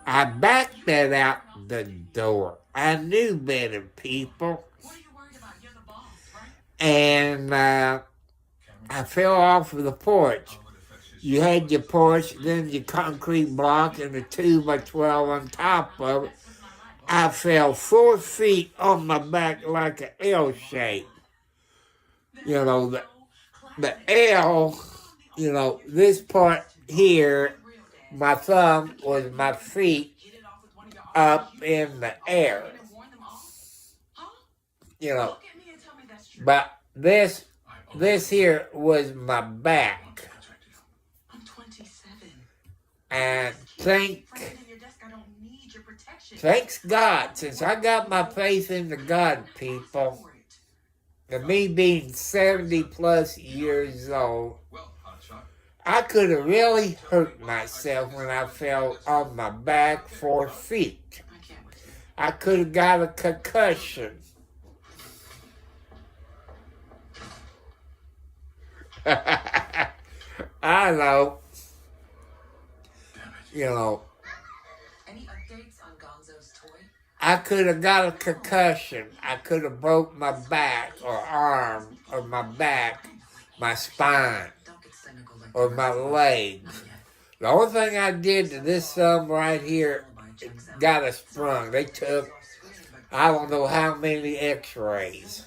I backed that out the door. I knew better, people. What are you worried about? You're the boss, right? And I fell off of the porch. You had your porch, then your concrete block, and the 2x12 on top of it. I fell 4 feet on my back like an L shape. You know, the L, you know, this part here, my thumb was my feet up in the air. You know, but this here was my back. I'm 27. And thanks God, since I got my faith in the God, people, and me being 70 plus years old, I could have really hurt myself when I fell on my back 4 feet. I could have got a concussion. I know. You know. Any updates on Gonzo's toy? I could have got a concussion. I could have broke my back or arm or my back, my spine, or my legs. The only thing I did to this thumb right here, it got a sprung. They took, I don't know how many x-rays.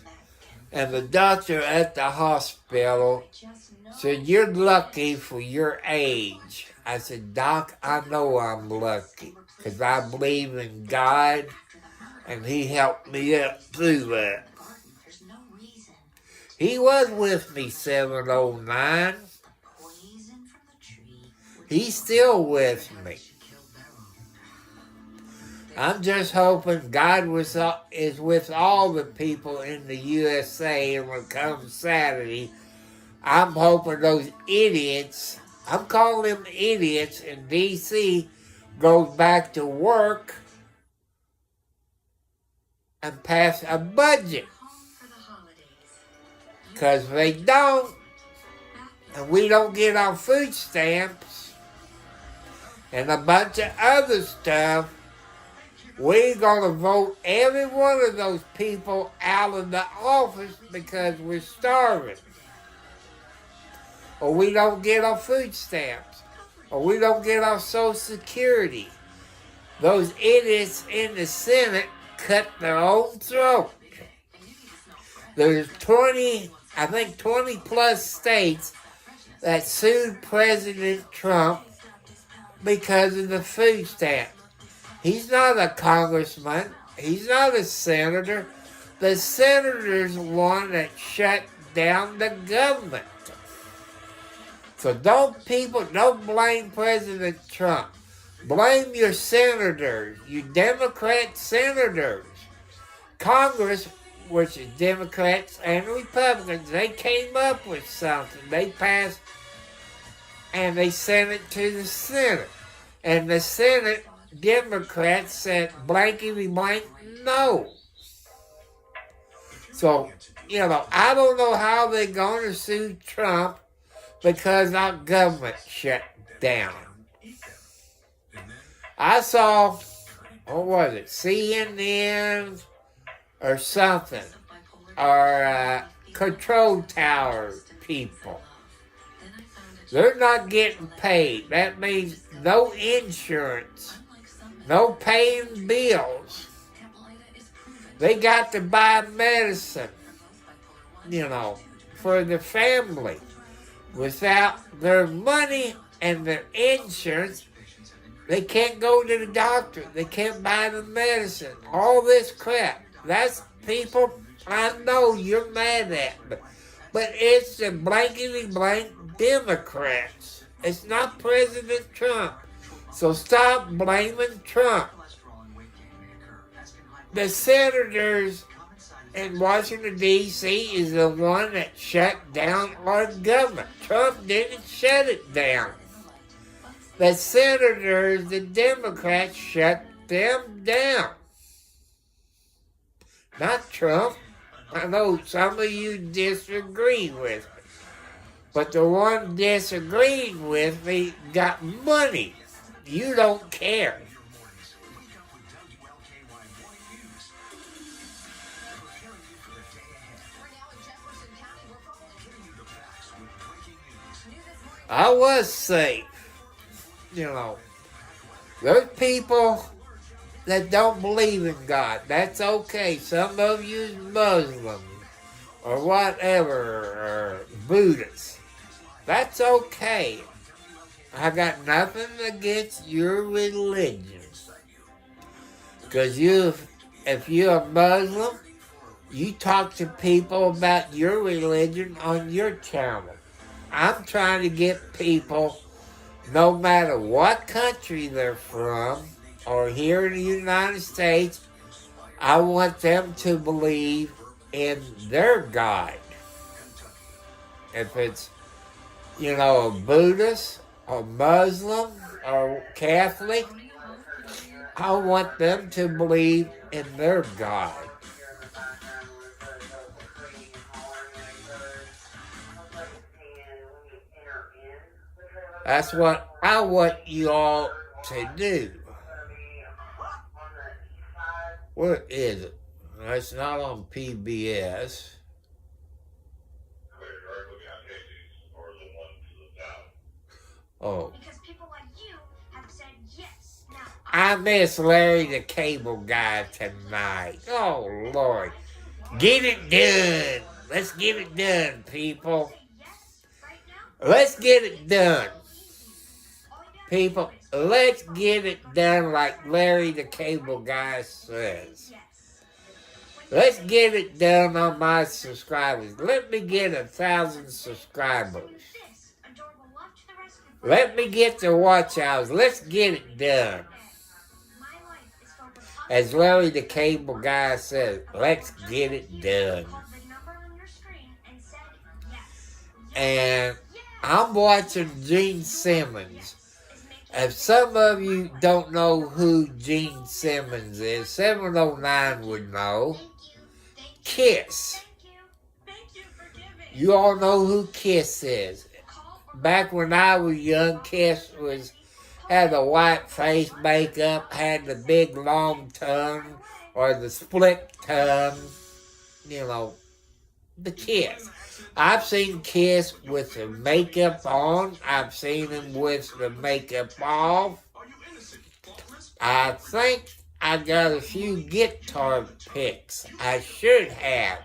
And the doctor at the hospital said, "You're lucky for your age." I said, "Doc, I know I'm lucky because I believe in God and He helped me up through that." He was with me 709. He's still with me. I'm just hoping God is with all the people in the USA, and when it comes Saturday, I'm hoping those idiots, I'm calling them idiots in D.C., goes back to work and pass a budget. Because they don't, and we don't get our food stamps, and a bunch of other stuff, we're going to vote every one of those people out of the office because we're starving. Or we don't get our food stamps. Or we don't get our Social Security. Those idiots in the Senate cut their own throat. There's 20 plus states that sued President Trump because of the food stamps. He's not a congressman. He's not a senator. The senator's the one that shut down the government. So don't blame President Trump. Blame your senators, you Democrat senators. Congress, which is Democrats and Republicans, they came up with something. They passed and they sent it to the Senate. And the Senate Democrats said blankety blank no. So, I don't know how they're going to sue Trump because our government shut down. I saw, what was it, CNN or something, or control tower people. They're not getting paid. That means no insurance, no paying bills. They got to buy medicine, for the family. Without their money and their insurance, they can't go to the doctor. They can't buy the medicine. All this crap. That's people I know you're mad at me. But it's the blankety blank Democrats. It's not President Trump. So stop blaming Trump. The senators in Washington, D.C. is the one that shut down our government. Trump didn't shut it down. The senators, the Democrats, shut them down. Not Trump. I know some of you disagree with me. But the one disagreeing with me got money. You don't care. I was safe. You know, there's people that don't believe in God. That's okay. Some of you is Muslims or whatever, or Buddhists. That's okay. I got nothing against your religion. Because if you're a Muslim, you talk to people about your religion on your channel. I'm trying to get people, no matter what country they're from, or here in the United States, I want them to believe in their God. If it's, a Buddhist, or Muslim, or Catholic, I want them to believe in their God. That's what I want you all to do. Where is it? It's not on PBS. Oh. Because people like you have said yes. Now, I miss Larry the Cable Guy tonight. Oh, Lord. Get it done. Let's get it done, people. say yes right now. Let's get it done. People, let's get it done like Larry the Cable Guy says. Yes. Let's get it done on my subscribers. Let me get 1,000 subscribers. This adorable love to the rescue. Let me get the watch hours. Let's get it done. My life is filled with As Larry the Cable Guy says, let's get it done. called the number on your screen and said yes. And I'm watching Gene Simmons. If some of you don't know who Gene Simmons is, 709 would know. Kiss. Thank you for giving. You all know who Kiss is. Back when I was young, Kiss had the white face makeup, had the big long tongue, or the split tongue. The Kiss. I've seen Kiss with the makeup on. I've seen him with the makeup off. I think I got a few guitar picks. I should have.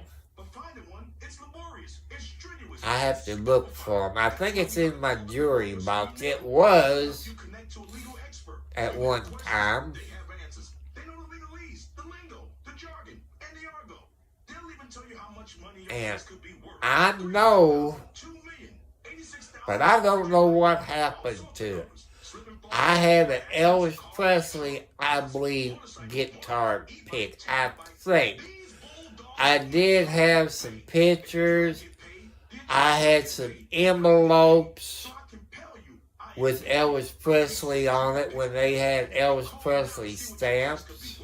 I have to look for them. I think it's in my jewelry box. It was at one time. And I know, but I don't know what happened to it. I had an Elvis Presley, I believe, guitar pick. I think. I did have some pictures. I had some envelopes with Elvis Presley on it when they had Elvis Presley stamps.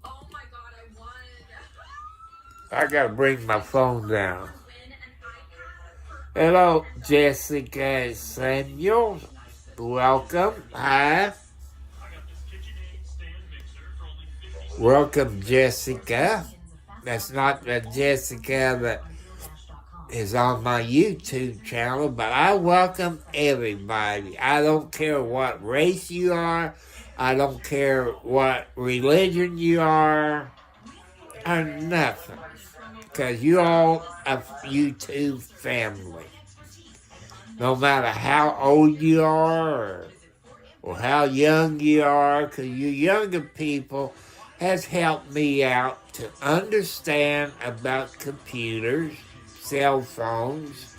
Oh my god, I won. I gotta bring my phone down. Hello, Jessica Samuel. Welcome. Hi. Welcome, Jessica. That's not the Jessica that is on my YouTube channel, but I welcome everybody. I don't care what race you are. I don't care what religion you are. Or nothing. Because you all a YouTube family. No matter how old you are or how young you are, because you younger people has helped me out to understand about computers, cell phones,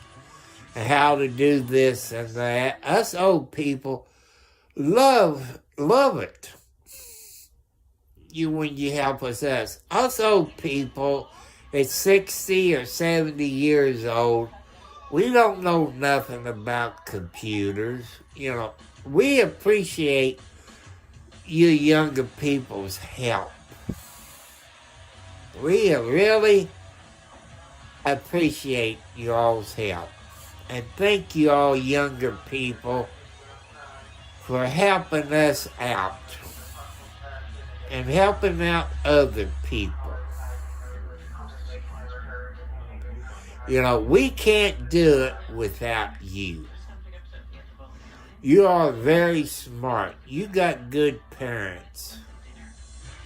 and how to do this and that. Us old people love it. When you help us. Us old people at 60 or 70 years old, we don't know nothing about computers. We appreciate you younger people's help. We really appreciate y'all's help. And thank you all younger people for helping us out. And helping out other people. You know, we can't do it without you. You are very smart. You got good parents.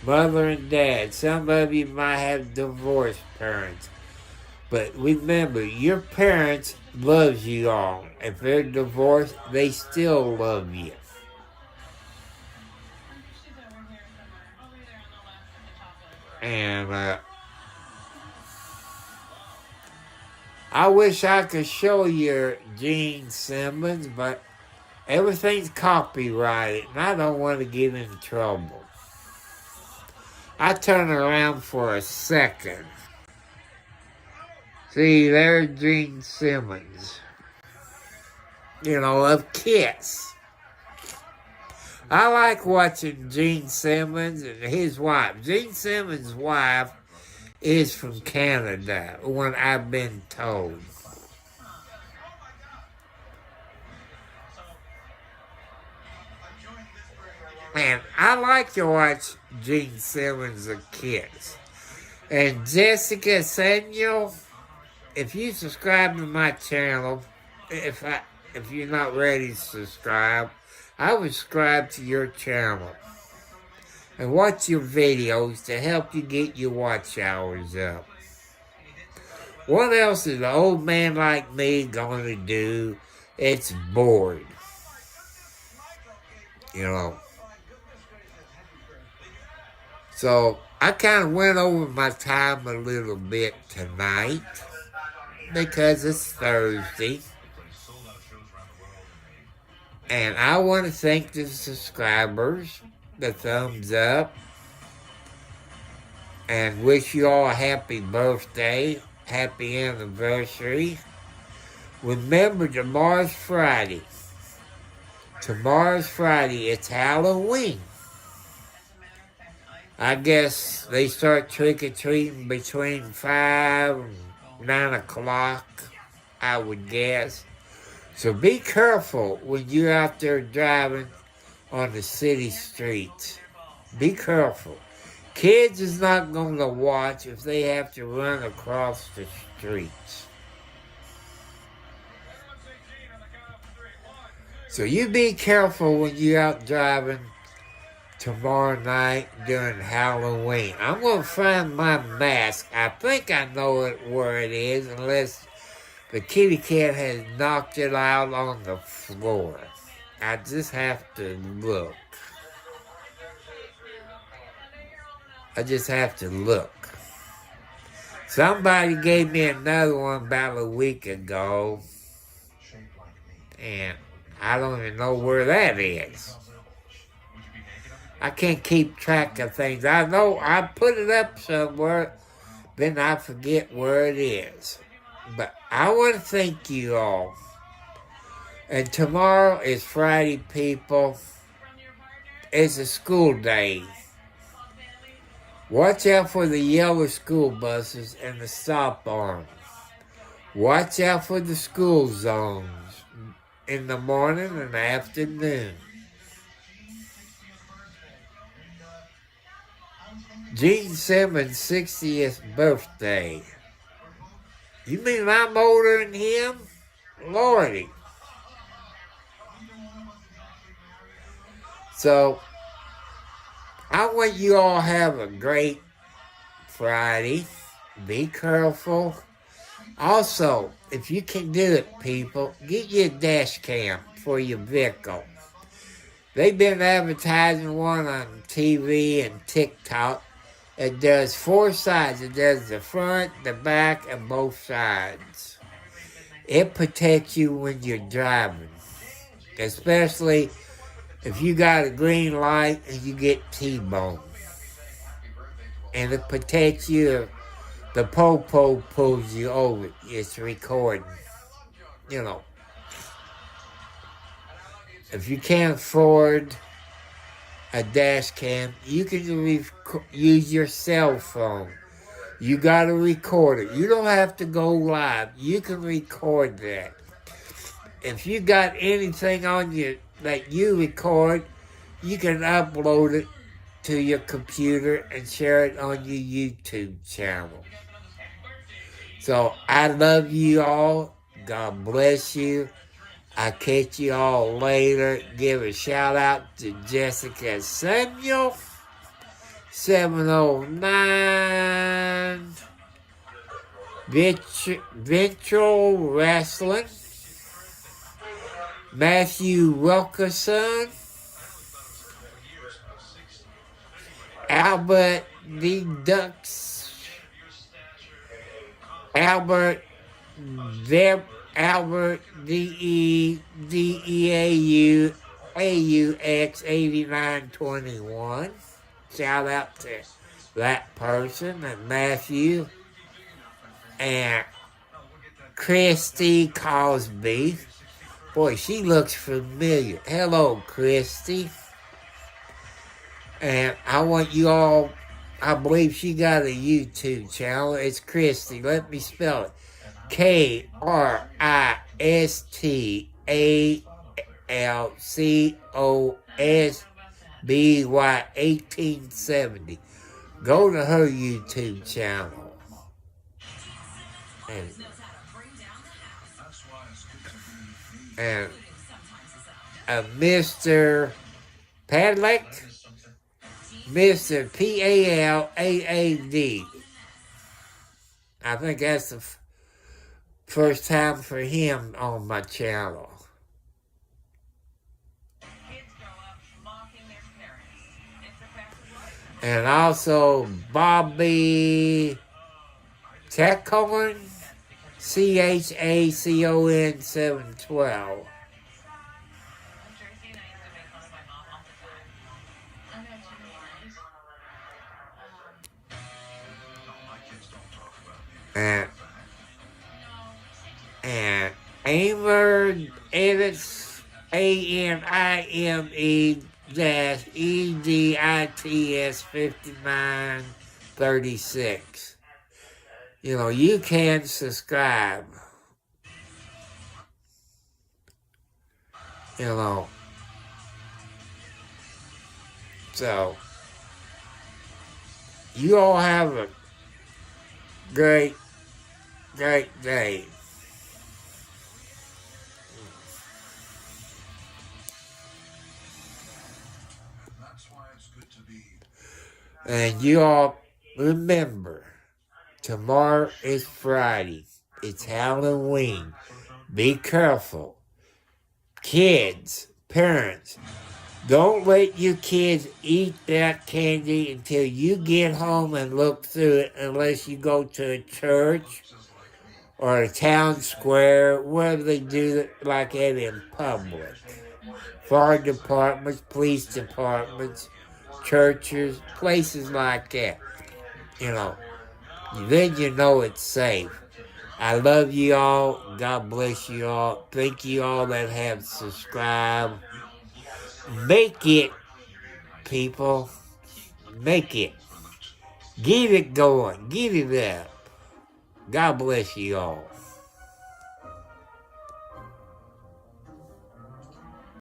Mother and dad. Some of you might have divorced parents. But remember, your parents love you all. If they're divorced, they still love you. And I wish I could show you Gene Simmons, but everything's copyrighted, and I don't want to get in trouble. I turn around for a second. See, there's Gene Simmons. You know, of Kiss. I like watching Gene Simmons and his wife. Gene Simmons' wife is from Canada, when I've been told. And I like to watch Gene Simmons of Kiss. And Jessica Samuel, if you subscribe to my channel, if you're not ready to subscribe, I would subscribe to your channel and watch your videos to help you get your watch hours up. What else is an old man like me going to do? It's bored. You know. So I kind of went over my time a little bit tonight because it's Thursday. And I want to thank the subscribers, the thumbs up, and wish you all a happy birthday, happy anniversary. Remember, tomorrow's Friday. Tomorrow's Friday, it's Halloween. I guess they start trick-or-treating between 5 and 9 o'clock, I would guess. So be careful when you're out there driving on the city streets. Be careful. Kids is not going to watch if they have to run across the streets. So you be careful when you're out driving tomorrow night during Halloween. I'm going to find my mask. I think I know where it is, unless the kitty cat has knocked it out on the floor. I just have to look. I just have to look. Somebody gave me another one about a week ago, and I don't even know where that is. I can't keep track of things. I know I put it up somewhere, then I forget where it is. But I want to thank you all. And tomorrow is Friday, people. It's a school day. Watch out for the yellow school buses and the stop arms. Watch out for the school zones in the morning and the afternoon. Gene Simmons' 60th birthday. You mean I'm older than him? Lordy. So, I want you all to have a great Friday. Be careful. Also, if you can do it, people, get you a dash cam for your vehicle. They've been advertising one on TV and TikTok. It does 4 sides. It does the front, the back, and both sides. It protects you when you're driving. Especially if you got a green light and you get T-boned. And it protects you if the po-po pulls you over. It's recording. You know. If you can't afford a dash cam, you can use your cell phone. You got to record it. You don't have to go live. You can record that. If you got anything on you that you record, you can upload it to your computer and share it on your YouTube channel. So I love you all. God bless you. I'll catch you all later. Give a shout out to Jessica Samuel, 709 Virtual Wrestling, Matthew Wilkerson, Albert D. Ducks, Albert DEAU AUX 8921. Shout out to that person and Matthew. And Christy Cosby. Boy, she looks familiar. Hello, Christy. And I want you all, I believe she got a YouTube channel. It's Christy. Let me spell it. KRISTALCOSBY 1870. Go to her YouTube channel. And Mr. Padlock, Mr. PALAAD. I think that's the first time for him on my channel. And also Bobby Chacon, CHACON 712. And Amer Edits, AMIME-EDITS 5936. You know, you can subscribe. You know. So, you all have a great day. And you all remember, tomorrow is Friday. It's Halloween. Be careful. Kids, parents, don't let your kids eat that candy until you get home and look through it, unless you go to a church or a town square, where they do it like that in public. Fire departments, police departments, churches, places like that. You know, then you know it's safe. I love you all. God bless you all. Thank you all that have subscribed. Make it, people. Make it. Get it going. Get it up. God bless you all.